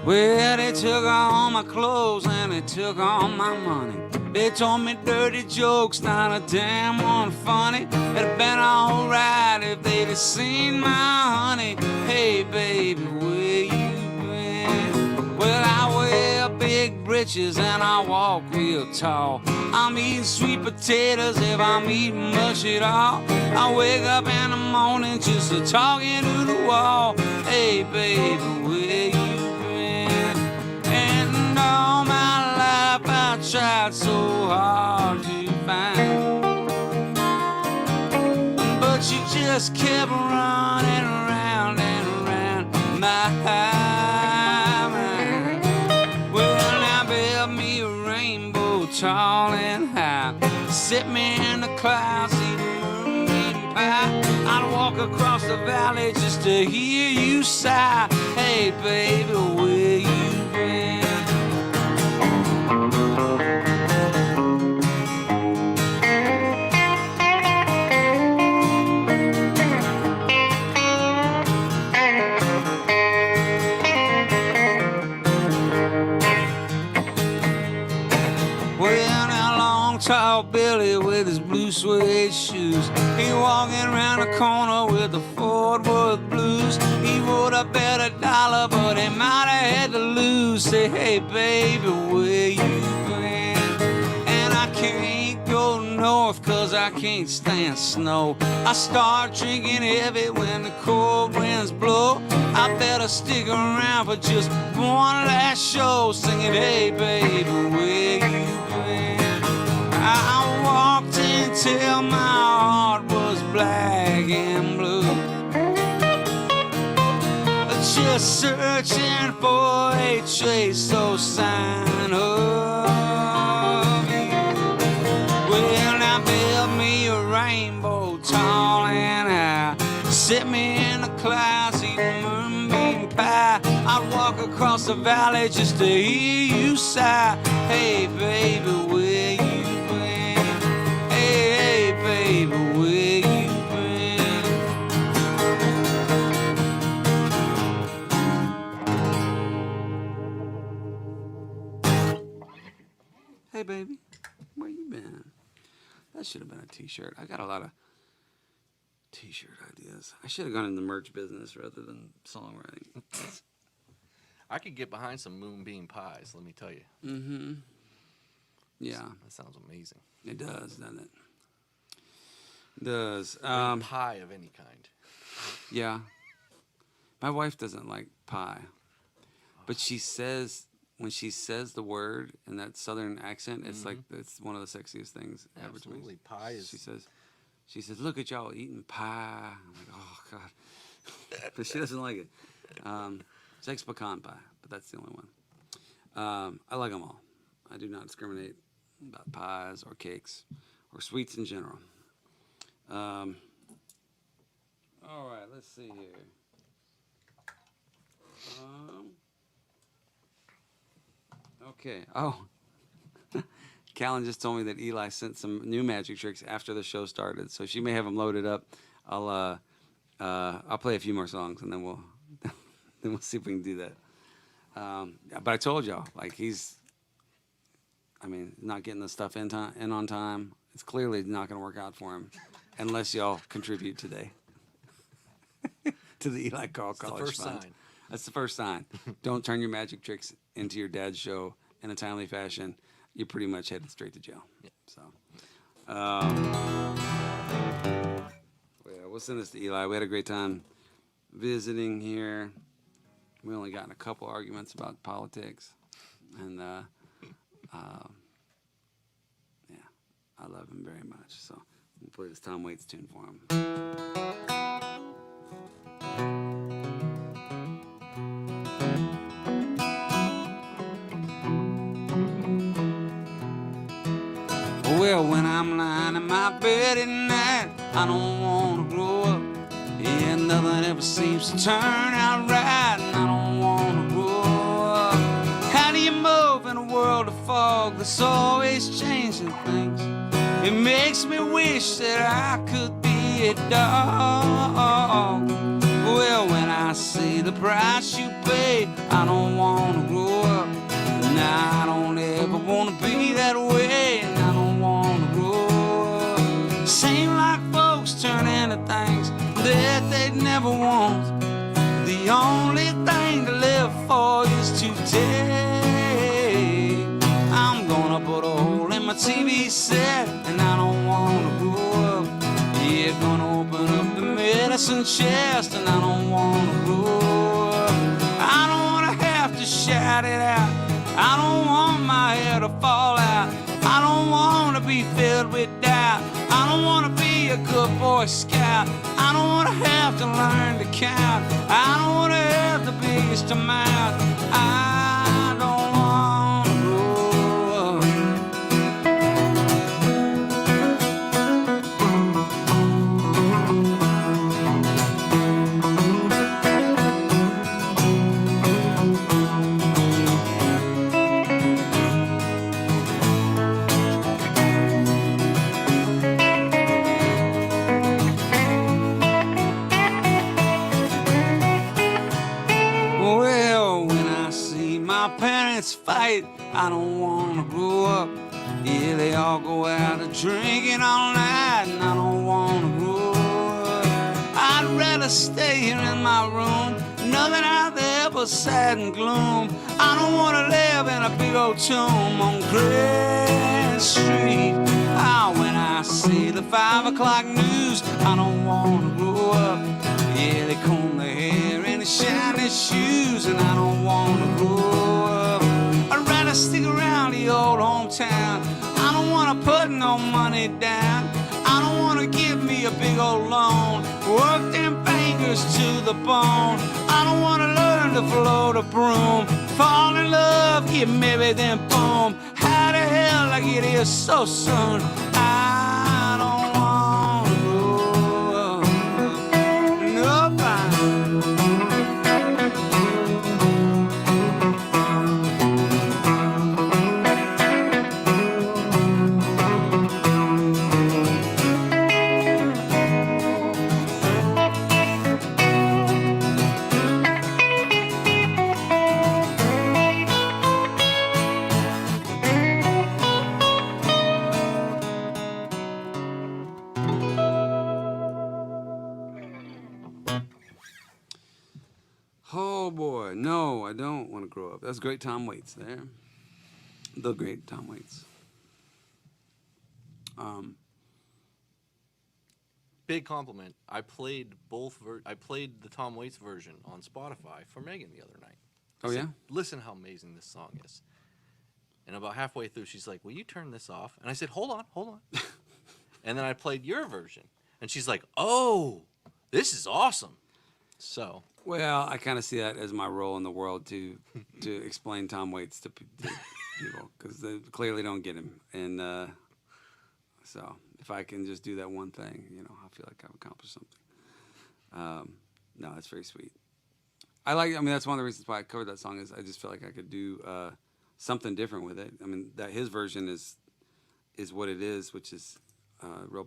Well, they took all my clothes and they took all my money. They told me dirty jokes, not a damn one funny. It'd have been alright if they'd have seen my honey. Hey, baby, where you been? Well, I wear big breeches and I walk real tall. I'm eating sweet potatoes if I'm eating much at all. I wake up in the morning just talking to the wall. Hey, baby, where you all my life I tried so hard to find, but you just kept running around and around my mind. Well, now build me a rainbow tall and high, set me in the clouds, eating moonbeam pie. I'd walk across the valley just to hear you sigh. Hey, baby, where you been? Tall Billy with his blue suede shoes, he walking around the corner with the Fort Worth blues. He would have bet $1, but he might have had to lose. Say, hey baby, where you been? And I can't go north cause I can't stand snow. I start drinking heavy when the cold winds blow. I better stick around for just one last show, singing, hey baby, where you been? I walked until my heart was black and blue, just searching for a trace or sign of you. Well, now build me a rainbow tall and high, set me in the clouds eating moonbeam pie. I'd walk across the valley just to hear you sigh. Hey baby, where you baby, where you been? Hey baby, where you been? That should have been a t-shirt. I got a lot of t-shirt ideas. I should have gone in the merch business rather than songwriting.
I could get behind some moonbeam pies, let me tell you.
Mm-hmm. Yeah.
That sounds amazing.
It does, doesn't it? Does
pie of any kind.
Yeah, my wife doesn't like pie, but she says when she says the word in that southern accent, it's like it's one of the sexiest things ever to me.
Absolutely, pie is.
She says, look at y'all eating pie. I'm like, oh god, but she doesn't like it. She likes pecan pie, but that's the only one. I like them all. I do not discriminate about pies or cakes or sweets in general. All right, let's see here. Okay. Oh, Callan just told me that Eli sent some new magic tricks after the show started, so she may have them loaded up. I'll play a few more songs and then we'll see if we can do that. But I told y'all, like not getting the stuff in on time. It's clearly not going to work out for him. Unless y'all contribute today to the Eli Carll College Fund. That's the first sign. Don't turn your magic tricks into your dad's show in a timely fashion. You're pretty much headed straight to jail.
Yeah.
So, we'll send this to Eli. We had a great time visiting here. We only got in a couple arguments about politics, and yeah, I love him very much. So. We'll play this Tom Waits tune for him. Well, when I'm lying in my bed at night, I don't wanna grow up. Yeah, nothing ever seems to turn out right, and I don't wanna grow up. How do you move in a world of fog that's always changing things? It makes me wish that I could be a dog. Well, when I see the price you pay, I don't wanna grow up. Nah, I don't ever wanna be that way, and I don't wanna grow up. Seem like folks turn into things that they'd never want. The only thing to live for is today. I'm gonna put a hole in my TV set, and I don't wanna grow up. Yeah, gonna open up the medicine chest, and I don't wanna grow up. I don't wanna have to shout it out. I don't want my hair to fall out. I don't wanna be filled with doubt. I don't wanna be a good Boy Scout. I don't wanna have to learn to count. I don't wanna have the biggest amount. I don't wanna grow up. Well, when I see my parents fight, I don't wanna grow up. Yeah, they all go out a drinking all night, and I don't wanna grow up. I'd rather stay here in my room, nothing out there but sad and gloom. I don't wanna live in a big old tomb on Grand Street. Ah, when I see the 5 o'clock news, I don't wanna grow up. Yeah, they comb their hair and they shine their shoes, and I don't wanna grow up. I'd rather stick around the old hometown. I don't wanna put no money down. I don't wanna give me a big old loan. Work them fingers to the bone. I don't wanna learn to float a broom. Fall in love, get married, then boom. How the hell I get here so soon? I don't wanna grow up. Nobody. Oh boy, no, I don't want to grow up. That's great Tom Waits there. The great Tom Waits.
Big compliment. I played I played the Tom Waits version on Spotify for Megan the other night. I
Oh,
said,
yeah?
Listen how amazing this song is. And about halfway through, she's like, will you turn this off? And I said, hold on. And then I played your version. And she's like, oh, this is awesome. So,
Well, I kind of see that as my role in the world to explain Tom Waits to people because they clearly don't get him. And so if I can just do that one thing, I feel like I've accomplished something. No, it's very sweet. That's one of the reasons why I covered that song is I just feel like I could do something different with it. I mean, that his version is what it is, which is real,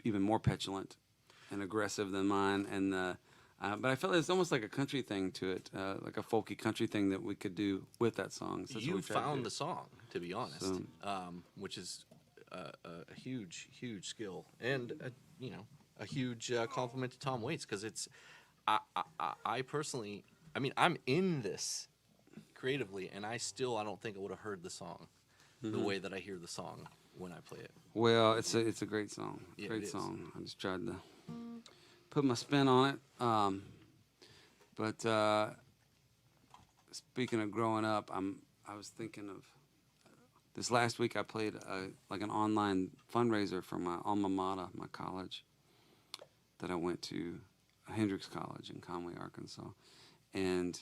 even more petulant and aggressive than mine. And but I felt it's almost like a country thing to it, like a folky country thing that we could do with that song. So that's what
you
we tried to
found
do.
the song, to be honest,
So,
which is a huge skill and a huge compliment to Tom Waits because it's I personally, I'm in this creatively, and I don't think I would have heard the song the way that I hear the song when I play it.
well, it's a great song.
Yeah,
Great
it is.
song. I just tried to put my spin on it. But speaking of growing up, I was thinking of this last week. I played like an online fundraiser for my alma mater, my college that I went to, Hendrix College in Conway, Arkansas, and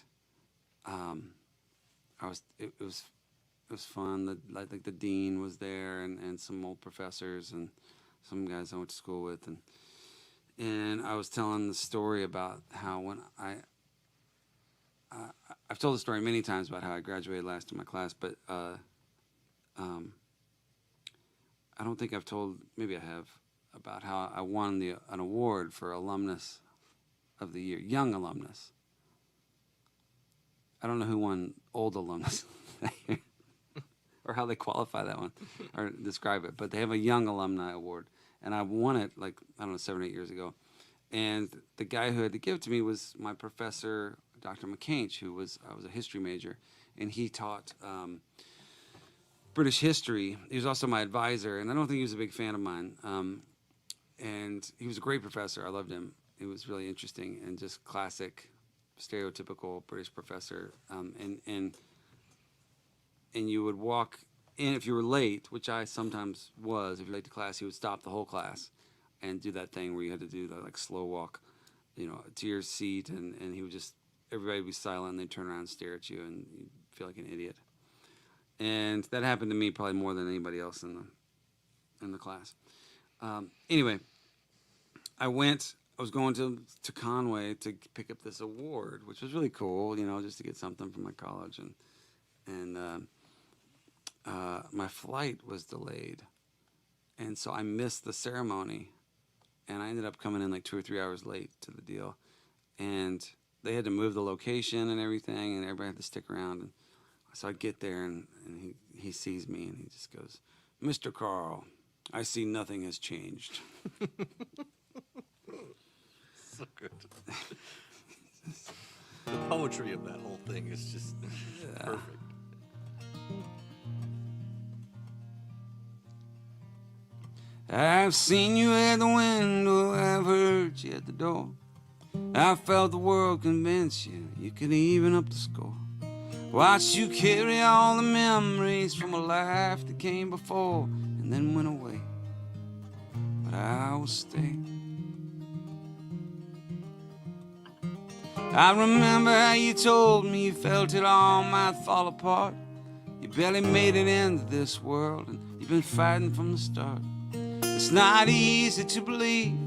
it was it was fun. The dean was there, and some old professors and some guys I went to school with, and I was telling the story about how when I've told the story many times about how I graduated last in my class, but I don't think I've told, maybe I have, about how I won an award for alumnus of the year, young alumnus. I don't know who won old alumnus that year, or how they qualify that one or describe it, but they have a young alumni award, and I won it like, I don't know, 7 or 8 years ago. And the guy who had to give it to me was my professor, Dr. McCainch, I was a history major, and he taught British history. He was also my advisor, and I don't think he was a big fan of mine. And he was a great professor. I loved him. It was really interesting and just classic, stereotypical British professor. And you would walk in if you were late, which I sometimes was. If you're late to class, he would stop the whole class and do that thing where you had to do the like slow walk, to your seat, and he would just, everybody would be silent, and they'd turn around and stare at you, and you'd feel like an idiot. And that happened to me probably more than anybody else in the class. Anyway, I was going to Conway to pick up this award, which was really cool, just to get something from my college, and my flight was delayed, and so I missed the ceremony, and I ended up coming in like 2 or 3 hours late to the deal, and they had to move the location and everything, and everybody had to stick around. And so I get there, and he sees me, and he just goes, "Mr. Carll, I see nothing has changed."
So good. The poetry of that whole thing is just perfect.
I've seen you at the window, I've heard you at the door. I felt the world convince you, you could even up the score. Watched you carry all the memories from a life that came before and then went away. But I will stay. I remember how you told me you felt it all might fall apart. You barely made it into this world, and you've been fighting from the start. It's not easy to believe,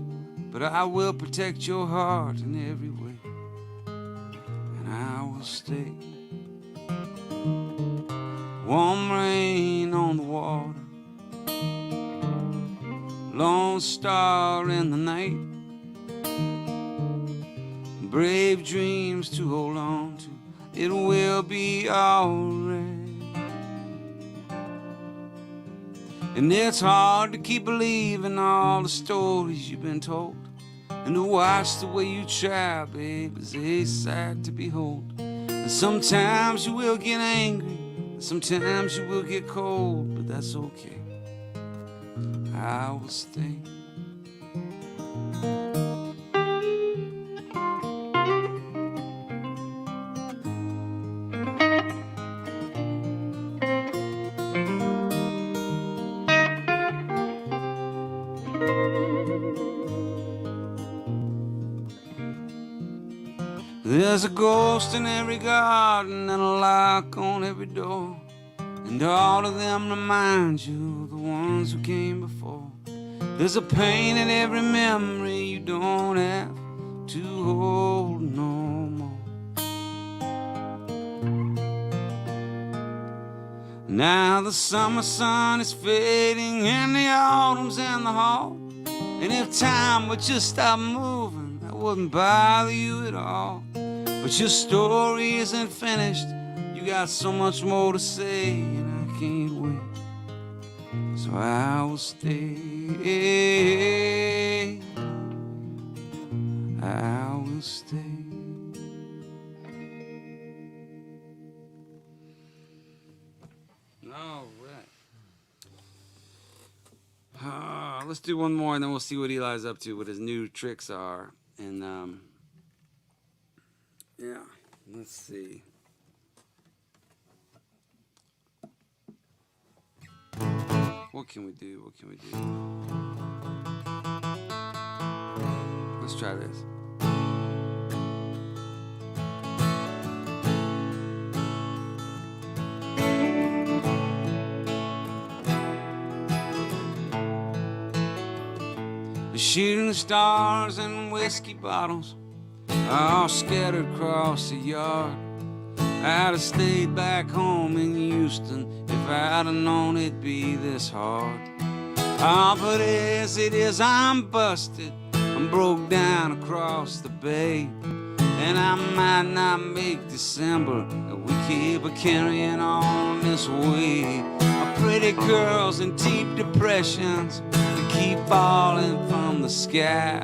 but I will protect your heart in every way, and I will stay. Warm rain on the water, lone star in the night, brave dreams to hold on to. It will be alright. And it's hard to keep believing all the stories you've been told, and to watch the way you try, babe, is a sight to behold. And sometimes you will get angry, and sometimes you will get cold, but that's okay. I will stay. There's a ghost in every garden and a lock on every door, and all of them remind you of the ones who came before. There's a pain in every memory you don't have to hold no more. Now the summer sun is fading and the autumn's in the hall, and if time would just stop moving, that wouldn't bother you at all. But your story isn't finished, you got so much more to say, and I can't wait, so I will stay. I will stay. All right. Let's do one more, and then we'll see what Eli's up to, what his new tricks are, and yeah, let's see. What can we do? What can we do? Let's try this. Shooting stars and whiskey bottles all scattered across the yard. I'd have stayed back home in Houston if I'd have known it'd be this hard. Oh, but as it is, I'm busted. I'm broke down across the bay. And I might not make December, but we keep carrying on this way. Pretty girls in deep depressions that keep falling from the sky.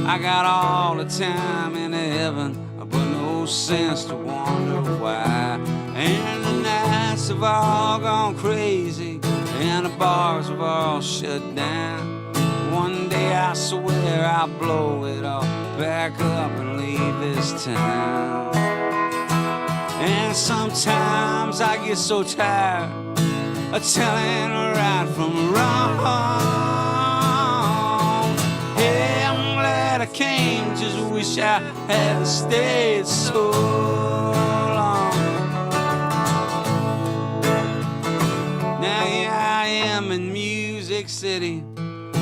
I got all the time in heaven, but no sense to wonder why. And the nights have all gone crazy, and the bars have all shut down. One day I swear I'll blow it all back up and leave this town. And sometimes I get so tired of telling right from wrong. Yeah, I'm glad I came, just wish I hadn't stayed so long. Now here I am in Music City,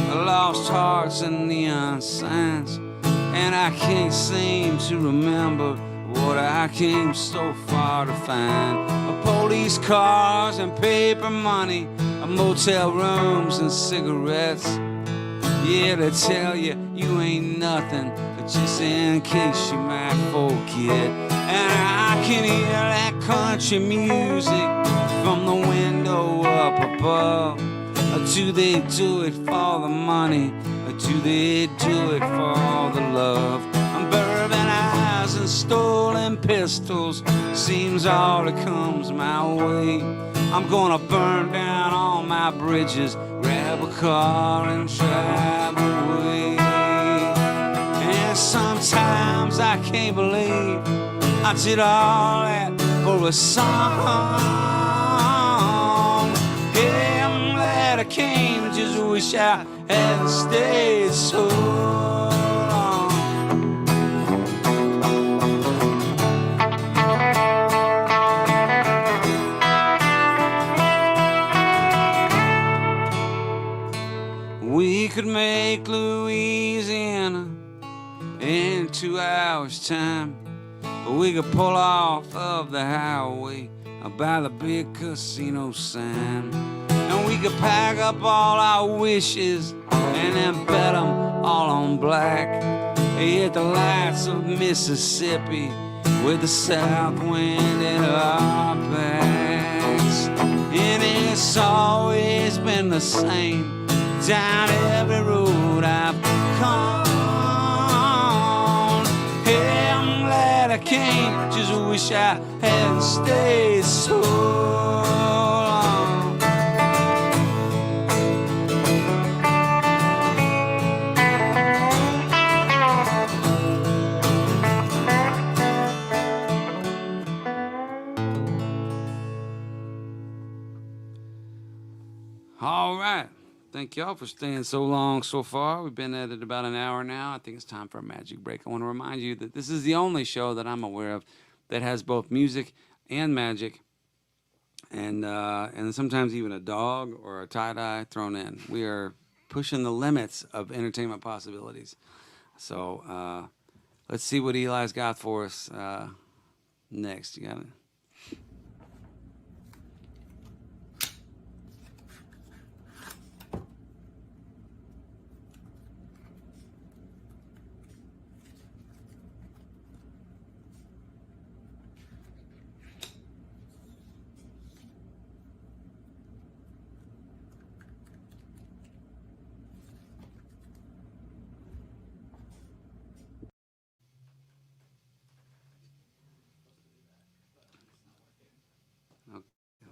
lost hearts and neon signs, and I can't seem to remember what I came so far to find. Police cars and paper money, motel rooms and cigarettes. Yeah, they tell you you ain't nothing, but just in case you might forget. And I can hear that country music from the window up above. Do they do it for the money, or do they do it for all the love? Bourbon eyes and stolen pistols seems all that comes my way. I'm gonna burn down all my bridges, grab a car and drive away. And sometimes I can't believe I did all that for a song. Yeah, I'm glad I came, just wish I hadn't stayed so long. We could make Louisiana in 2 hours' time. We could pull off of the highway by the big casino sign. And we could pack up all our wishes and then bet them all on black. Hit the lights of Mississippi with the south wind in our backs. And it's always been the same down every road I've come. Hey, I'm glad I came, just wish I hadn't stayed so long. All right. Thank y'all for staying so long so far. We've been at it about an hour now. I think it's time for a magic break. I want to remind you that this is the only show that I'm aware of that has both music and magic, and sometimes even a dog or a tie-dye thrown in. We are pushing the limits of entertainment possibilities. So let's see what Eli's got for us next. You got it?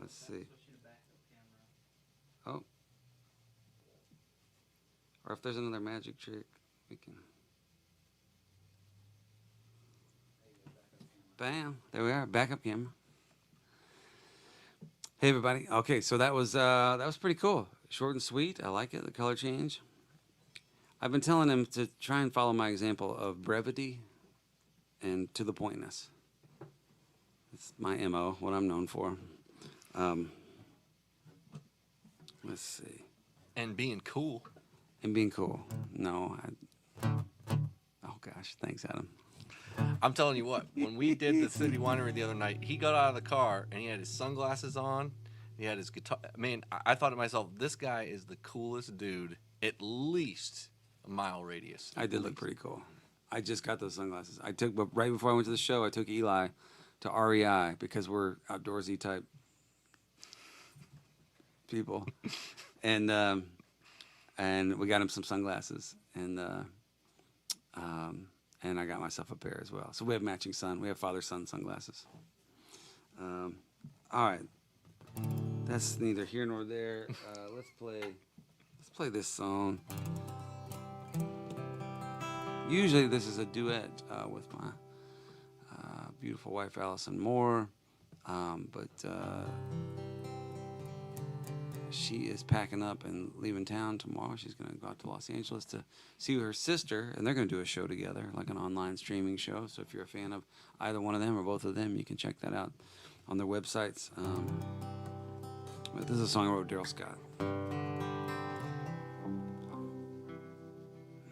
Let's see. Oh. Or if there's another magic trick, we can. Bam. There we are. Backup camera. Hey everybody. Okay, so that was pretty cool. Short and sweet. I like it. The color change. I've been telling him to try and follow my example of brevity and to the pointness. It's my MO, what I'm known for. Let's see.
And being cool.
and being cool. No, oh gosh, thanks, Adam.
I'm telling you what, when we did the City Winery the other night, he got out of the car and he had his sunglasses on. He had his guitar. Man, I thought to myself, this guy is the coolest dude, at least a mile radius.
I did look pretty cool. I just got those sunglasses. But right before I went to the show, I took Eli to REI because we're outdoorsy type people, and we got him some sunglasses, and I got myself a pair as well. So we have matching we have father-son sunglasses. All right, that's neither here nor there. Let's play this song. Usually this is a duet with my beautiful wife Allison Moore, but she is packing up and leaving town tomorrow. She's going to go out to Los Angeles to see her sister, and they're going to do a show together, like an online streaming show. So if you're a fan of either one of them or both of them, you can check that out on their websites. But this is a song I wrote with Daryl Scott.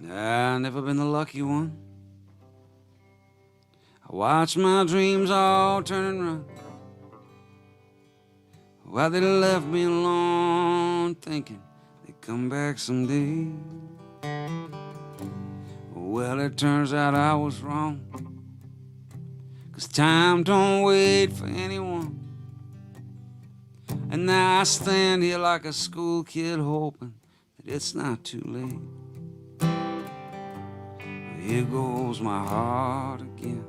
I've never been the lucky one. I watch my dreams all turn and run. Why they left me alone, thinking they'd come back someday. Well, it turns out I was wrong, 'cause time don't wait for anyone. And now I stand here like a school kid hoping that it's not too late. Here goes my heart again,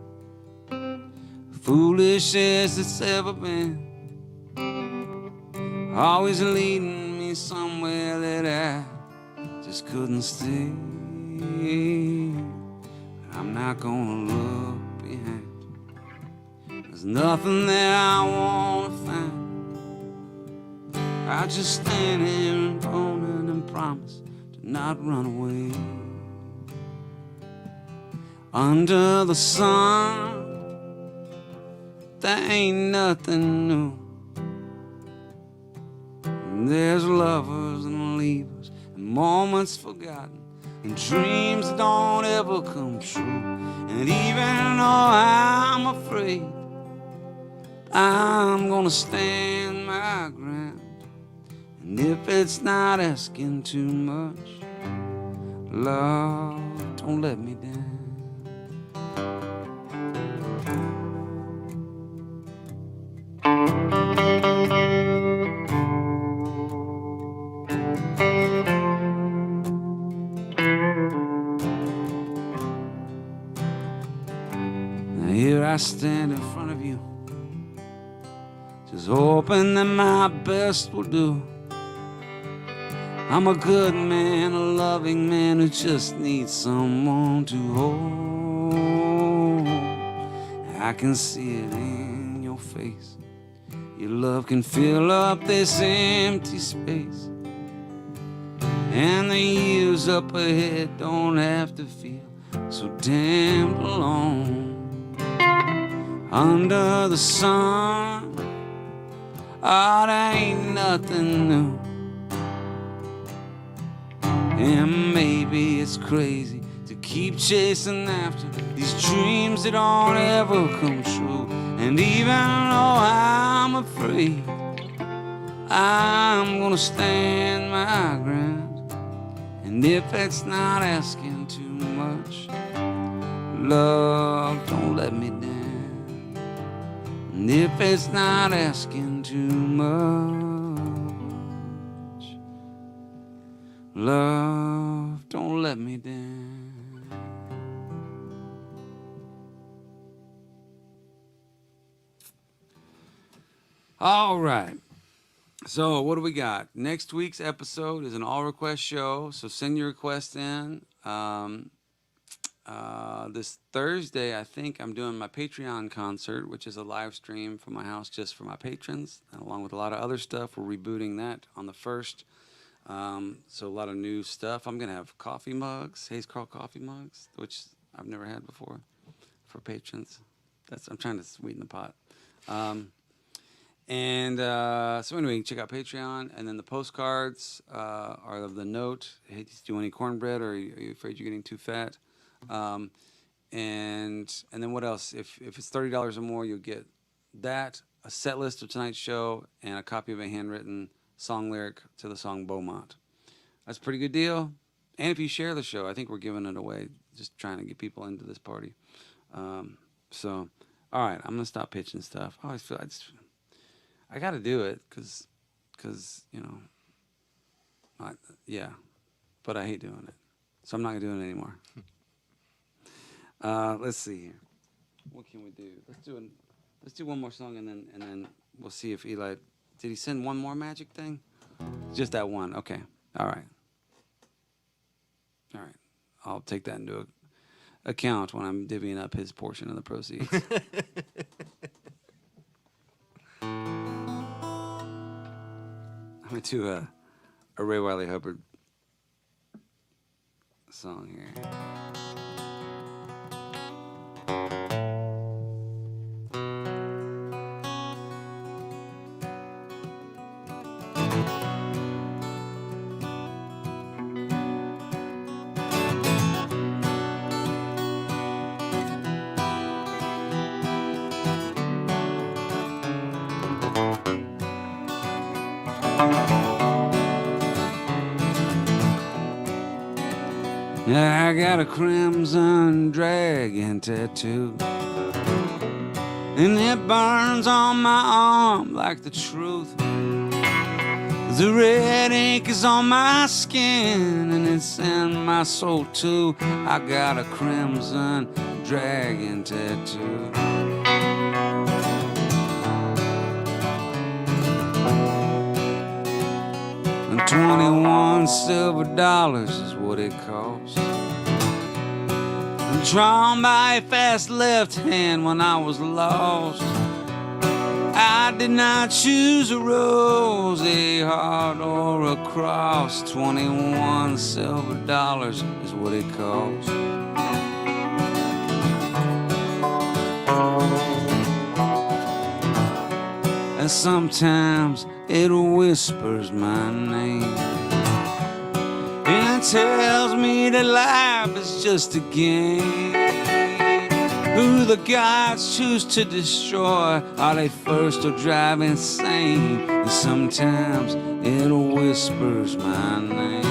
foolish as it's ever been, always leading me somewhere that I just couldn't stay. But I'm not gonna look behind, there's nothing that I wanna find. I just stand here and moan and promise to not run away. Under the sun, there ain't nothing new. There's lovers and leavers, and moments forgotten, and dreams that don't ever come true. And even though I'm afraid, I'm gonna stand my ground. And if it's not asking too much, love, don't let me down. Here I stand in front of you, just hoping that my best will do. I'm a good man, a loving man who just needs someone to hold. I can see it in your face. Your love can fill up this empty space, and the years up ahead don't have to feel so damn alone. Under the sun, oh, there ain't nothing new. And maybe it's crazy to keep chasing after these dreams that don't ever come true. And even though I'm afraid, I'm gonna stand my ground. And if it's not asking too much, love, don't let me down. And if it's not asking too much, love, don't let me down. All right. So what do we got? Next week's episode is an all-request show, so send your requests in. This Thursday, I think I'm doing my Patreon concert, which is a live stream from my house just for my patrons, and along with a lot of other stuff. We're rebooting that on the 1st. So a lot of new stuff. I'm going to have coffee mugs, Hayes Carll coffee mugs, which I've never had before for patrons. I'm trying to sweeten the pot. And so anyway, check out Patreon, and then the postcards are of the note. Hey, do you want any cornbread, or are you afraid you're getting too fat? And then what else? If it's $30 or more, you'll get that, a set list of tonight's show, and a copy of a handwritten song lyric to the song Beaumont. That's a pretty good deal. And if you share the show, I think we're giving it away, just trying to get people into this party. So, all right, I'm gonna stop pitching stuff. I always feel I got to do it because you know, but I hate doing it, so I'm not gonna do it anymore. Let's see here. What can we do? Let's do one more song, and then we'll see if Eli did he send one more magic thing? Just that one. Okay. All right. I'll take that into account when I'm divvying up his portion of the proceeds. I'm going to do a Ray Wiley Hubbard song here. I got a crimson dragon tattoo, and it burns on my arm like the truth. The red ink is on my skin, and it's in my soul too. I got a crimson dragon tattoo. And 21 silver dollars is what it costs. Drawn by a fast left hand when I was lost. I did not choose a rose, a heart, or a cross. 21 silver dollars is what it costs. And sometimes it whispers my name, and it tells me that life is just a game. Who the gods choose to destroy, are they first or drive insane? And sometimes it whispers my name.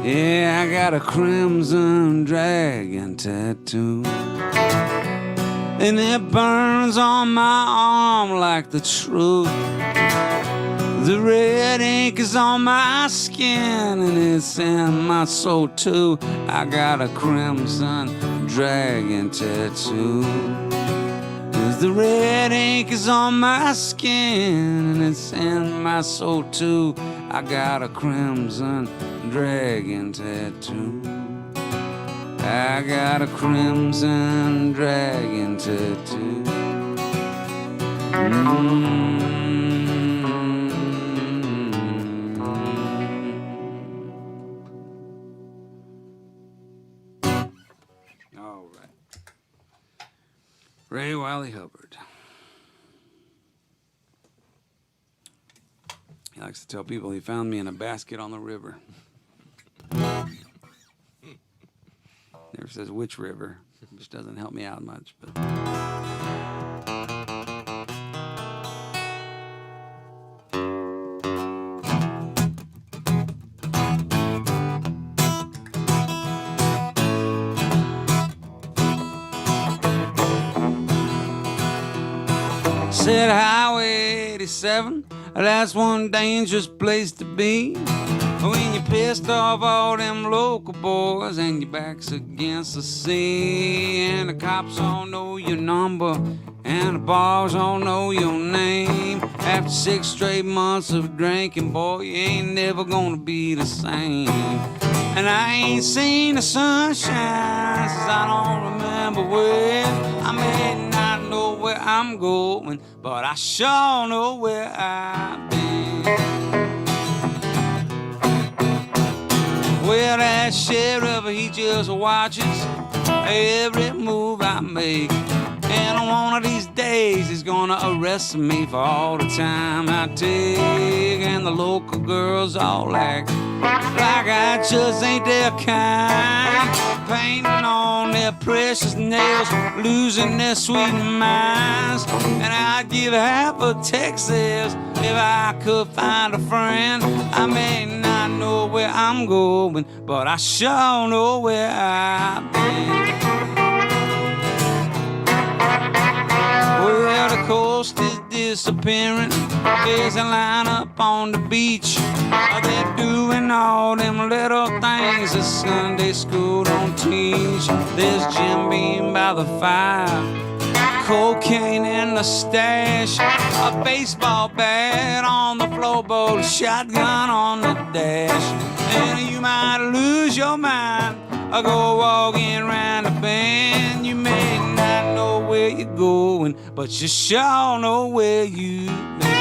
Yeah, I got a crimson dragon tattoo, and it burns on my arm like the truth. The red ink is on my skin, and it's in my soul too. I got a crimson dragon tattoo. 'Cause the red ink is on my skin, and it's in my soul too. I got a crimson dragon tattoo. I got a crimson dragon tattoo. All right. Ray Wiley Hubbard. He likes to tell people he found me in a basket on the river. Never says which river, which doesn't help me out much, but said Highway 87, that's one dangerous place to be. When you're pissed off all them local boys and your back's against the sea, and the cops all know your number and the bars all know your name. After 6 straight months of drinking, boy, you ain't never gonna be the same. And I ain't seen the sunshine since I don't remember when. I may not know where I'm going, but I sure know where I've been. Well, that sheriff, he just watches every move I make. And on one of these days, he's gonna arrest me for all the time I take. And the local girls all act like I just ain't their kind, painting on their precious nails, losing their sweet minds. And I'd give half of Texas if I could find a friend. I may not know where I'm going, but I sure know where I've been. Well, the coast is disappearing. There's a line up on the beach. They're doing all them little things that Sunday school don't teach. There's Jim Beam by the fire, cocaine in the stash, a baseball bat on the floorboard, a shotgun on the dash. And you might lose your mind or go walking around the bend. You may not know where you're going, but you sure know where you've been.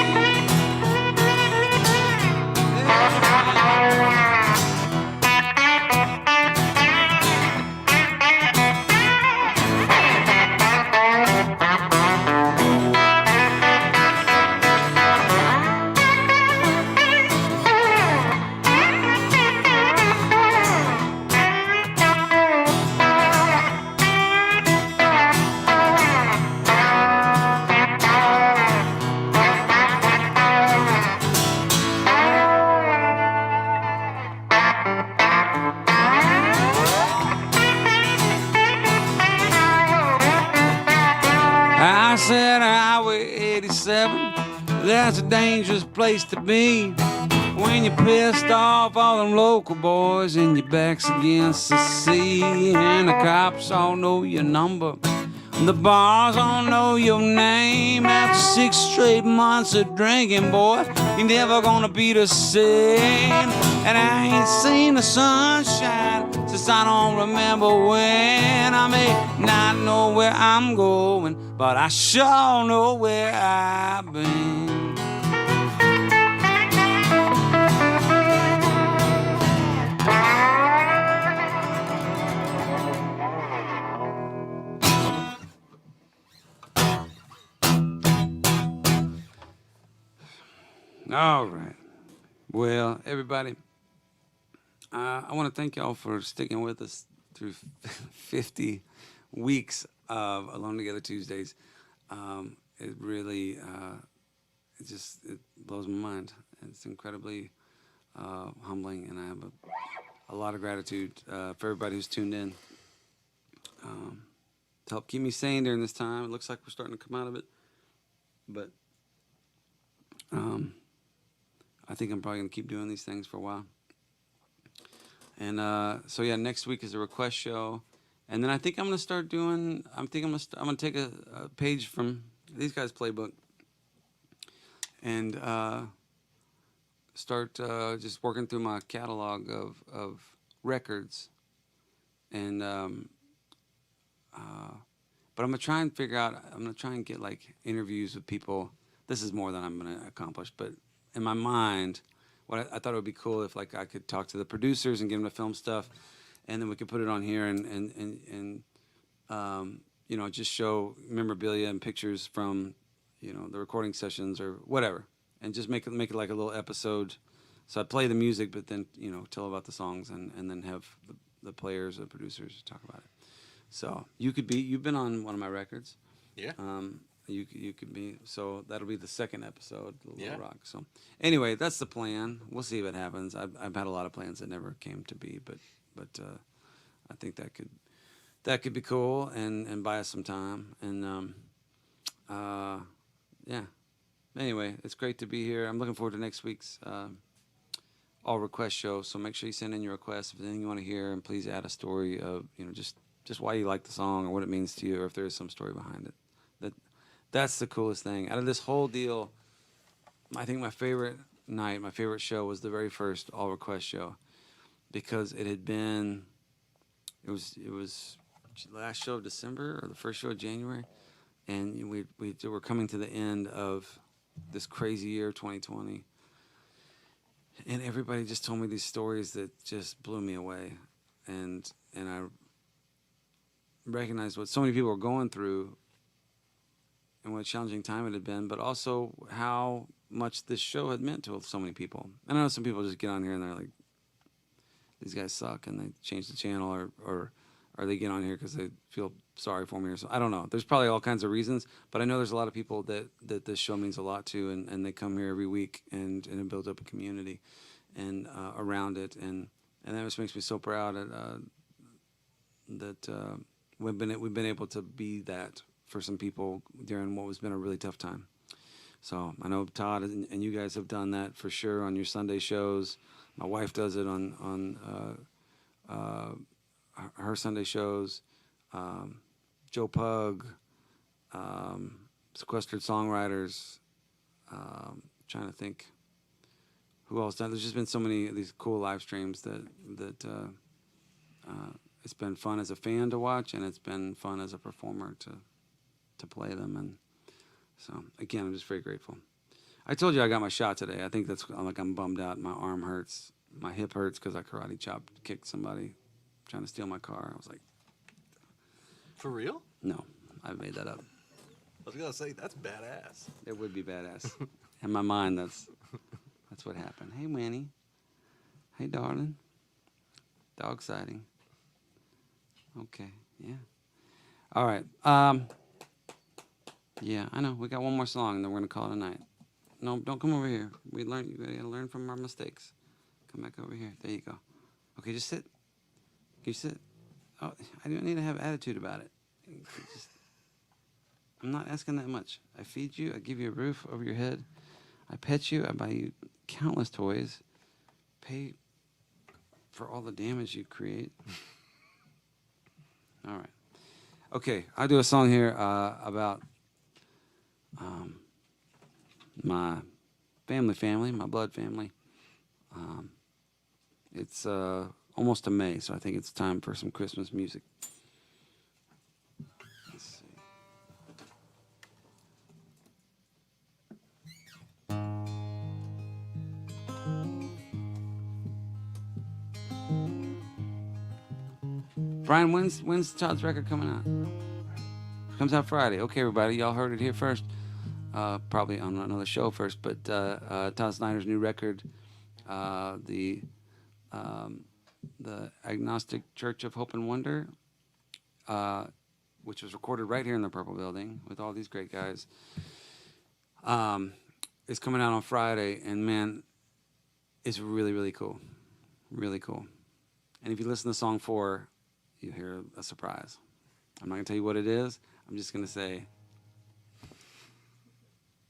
I said Highway 87, that's a dangerous place to be. When you're pissed off all them local boys and your back's against the sea, and the cops all know your number, the bars all know your name. After 6 straight months of drinking, boy, you're never gonna be the same. And I ain't seen the sunshine since I don't remember when. I may not know where I'm going, but I sure know where I've been. All right. Well, everybody, I want to thank y'all for sticking with us through 50 weeks of Alone Together Tuesdays. It really, it blows my mind. It's incredibly humbling, and I have a lot of gratitude for everybody who's tuned in to help keep me sane during this time. It looks like we're starting to come out of it, but I think I'm probably going to keep doing these things for a while. And so yeah, next week is a request show, and then I think I'm going to start doing. I'm going to take a page from these guys' playbook and start just working through my catalog of records, and but I'm going to try and figure out. I'm going to try and get like interviews with people. This is more than I'm going to accomplish, but in my mind, what I thought it would be cool if like I could talk to the producers and give them the film stuff, and then we could put it on here and you know, just show memorabilia and pictures from, you know, the recording sessions or whatever, and just make it like a little episode. So I play the music, but then, you know, tell about the songs, and then have the players or producers talk about it. So you've been on one of my records.
Yeah.
You could be, so that'll be the second episode, Little
Yeah.
Rock. So anyway, that's the plan. We'll see if it happens. I've had a lot of plans that never came to be, but I think that could be cool and buy us some time. And yeah. Anyway, it's great to be here. I'm looking forward to next week's all request show. So make sure you send in your requests if there's anything you want to hear, and please add a story of just why you like the song or what it means to you, or if there is some story behind it. That's the coolest thing out of this whole deal. I think my favorite night, my favorite show was the very first all request show, because it was last show of December or the first show of January, and we were coming to the end of this crazy year 2020, and everybody just told me these stories that just blew me away, and I recognized what so many people were going through and what a challenging time it had been, but also how much this show had meant to so many people. And I know some people just get on here and they're like, these guys suck, and they change the channel, or they get on here because they feel sorry for me or something. I don't know. There's probably all kinds of reasons, but I know there's a lot of people that this show means a lot to, and they come here every week and it builds up a community and around it, and that just makes me so proud that we've been able to be that for some people during what has been a really tough time. So I know Todd and you guys have done that for sure on your Sunday shows. My wife does it on her Sunday shows. Joe Pug, Sequestered Songwriters. Trying to think who else done. There's just been so many of these cool live streams that it's been fun as a fan to watch, and it's been fun as a performer to play them. And so again, I'm just very grateful. I told you I got my shot today. I think that's like I'm bummed out. My arm hurts. My hip hurts because I karate kicked somebody trying to steal my car. I was like,
For real?
no, I made that up.
I was gonna say that's badass.
It would be badass. In my mind, that's what happened. Hey, Manny. Hey, darling. Dog sighting. Okay, yeah. All right. Yeah, I know. We got one more song, and then we're gonna call it a night. No, don't come over here. You gotta learn from our mistakes. Come back over here. There you go. Okay, just sit. Can you sit? Oh, I don't need to have attitude about it. I'm not asking that much. I feed you. I give you a roof over your head. I pet you. I buy you countless toys. Pay for all the damage you create. All right. Okay, I'll do a song here about my family, my blood family. It's almost to May, so I think it's time for some Christmas music. Let's see. Brian, when's Todd's record coming out? Comes out Friday. Okay, everybody, y'all heard it here first. Probably on another show first, but Todd Snyder's new record, the Agnostic Church of Hope and Wonder, which was recorded right here in the Purple Building with all these great guys, is coming out on Friday, and man, it's really, really cool. Really cool. And if you listen to song 4, you hear a surprise. I'm not going to tell you what it is. I'm just going to say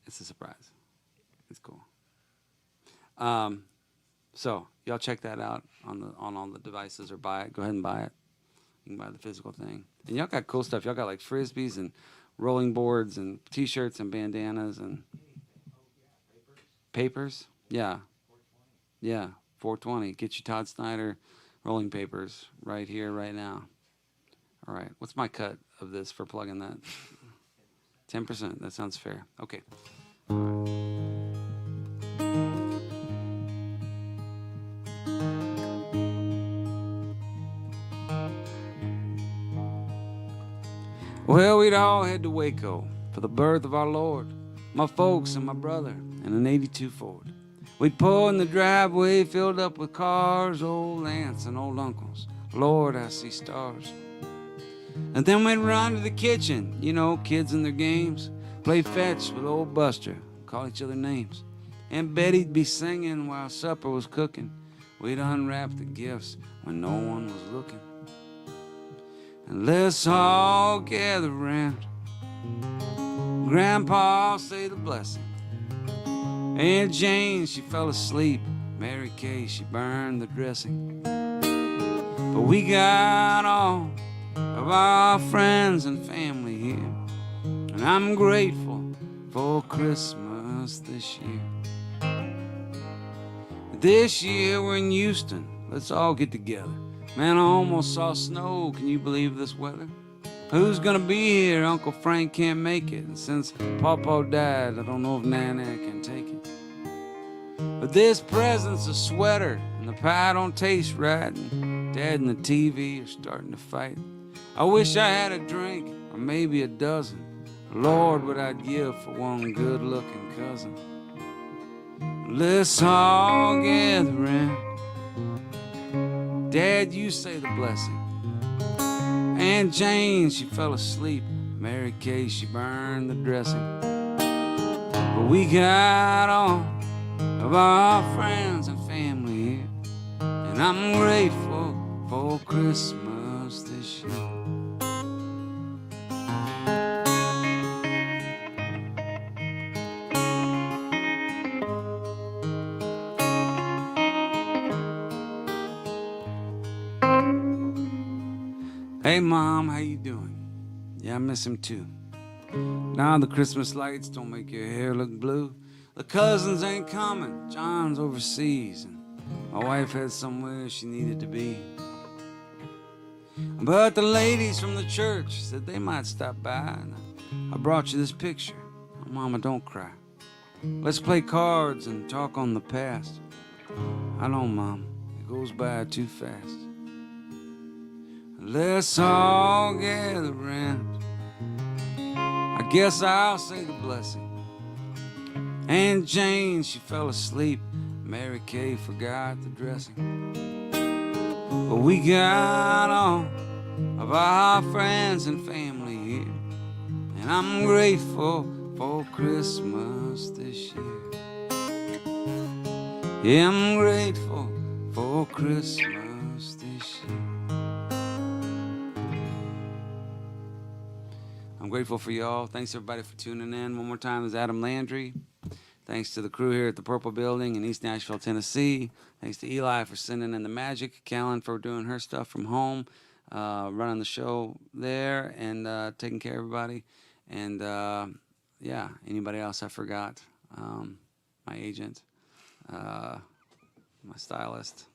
it's a surprise. It's cool. So y'all check that out on all the devices, or buy it. Go ahead and buy it. You can buy the physical thing. And y'all got cool stuff. Y'all got like frisbees and rolling boards and T-shirts and bandanas and papers. Yeah. Yeah. 420. Get you Todd Snyder rolling papers right here, right now. All right. What's my cut of this for plugging that? 10%. That sounds fair. Okay. All right. Well, we'd all head to Waco for the birth of our Lord. My folks and my brother and an 82 Ford. We'd pull in the driveway filled up with cars, old aunts and old uncles. Lord, I see stars. And then we'd run to the kitchen, you know, kids and their games. Play fetch with old Buster, call each other names. And Betty'd be singing while supper was cooking. We'd unwrap the gifts when no one was looking. And let's all gather round. Grandpa say the blessing. Aunt Jane, she fell asleep Mary Kay, she burned the dressing. But we got all of our friends and family here, and I'm grateful for Christmas this year. This year we're in Houston, let's all get together. Man, I almost saw snow, can you believe this weather? Who's gonna be here? Uncle Frank can't make it, and since Papa died, I don't know if Nana can take it. But this present's a sweater, and the pie don't taste right, and Dad and the TV are starting to fight. I wish I had a drink, or maybe a dozen. Lord, what I'd give for one good-looking cousin. Let's all gather round. Dad, you say the blessing. Aunt Jane, she fell asleep. Mary Kay, she burned the dressing. But we got all of our friends and family here, and I'm grateful for Christmas this year. Hey Mom, how you doing? Yeah, I miss him too. Now the Christmas lights don't make your hair look blue. The cousins ain't coming, John's overseas, and my wife had somewhere she needed to be. But the ladies from the church said they might stop by, and I brought you this picture. Oh, Mama, don't cry. Let's play cards and talk on the past. I know, Mom, it goes by too fast. Let's all gather round. I guess I'll say the blessing. Aunt Jane, she fell asleep. Mary Kay forgot the dressing. But we got all of our friends and family here, and I'm grateful for Christmas this year. Yeah, I'm grateful for Christmas this year. I'm grateful for y'all. Thanks everybody for tuning in. One more time, is Adam Landry. Thanks to the crew here at the Purple Building in East Nashville, Tennessee. Thanks to Eli for sending in the magic. Carll for doing her stuff from home, running the show there and taking care of everybody. And yeah, anybody else I forgot? My agent, my stylist,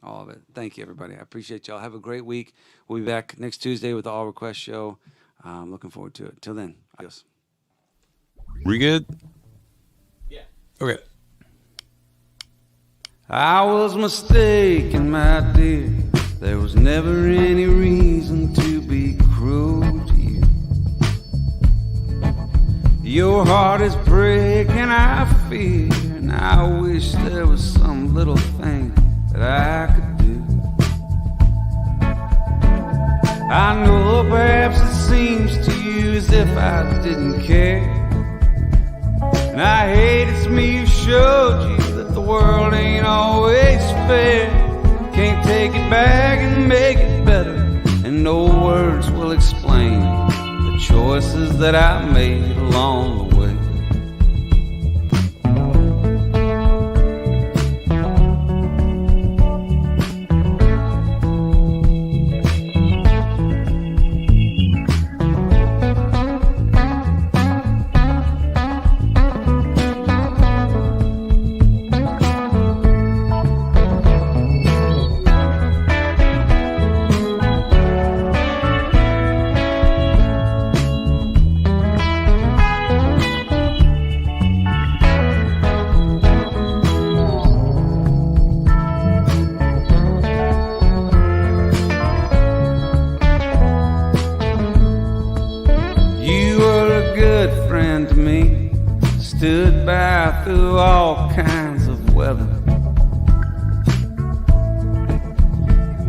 all of it. Thank you, everybody. I appreciate y'all. Have a great week. We'll be back next Tuesday with the All Request Show. I'm looking forward to it. Till then, adios.
We good?
Yeah.
Okay.
I was mistaken, my dear. There was never any reason to be cruel to you. Your heart is breaking, I fear, and I wish there was some little thing that I could do. I know perhaps it seems to you as if I didn't care, and I hate it's me who showed you that the world ain't always fair. Can't take it back and make it better, and no words will explain the choices that I made along the way. Stood by through all kinds of weather.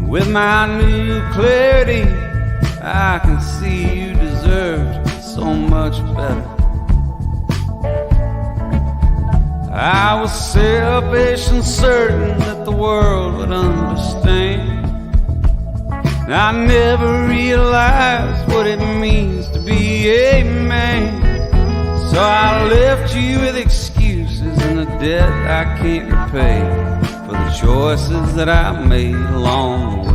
With my new clarity, I can see you deserved so much better. I was selfish and certain that the world would understand, and I never realized what it means to be a man. So I left you with excuses and a
debt I can't repay for the choices that I made along the way.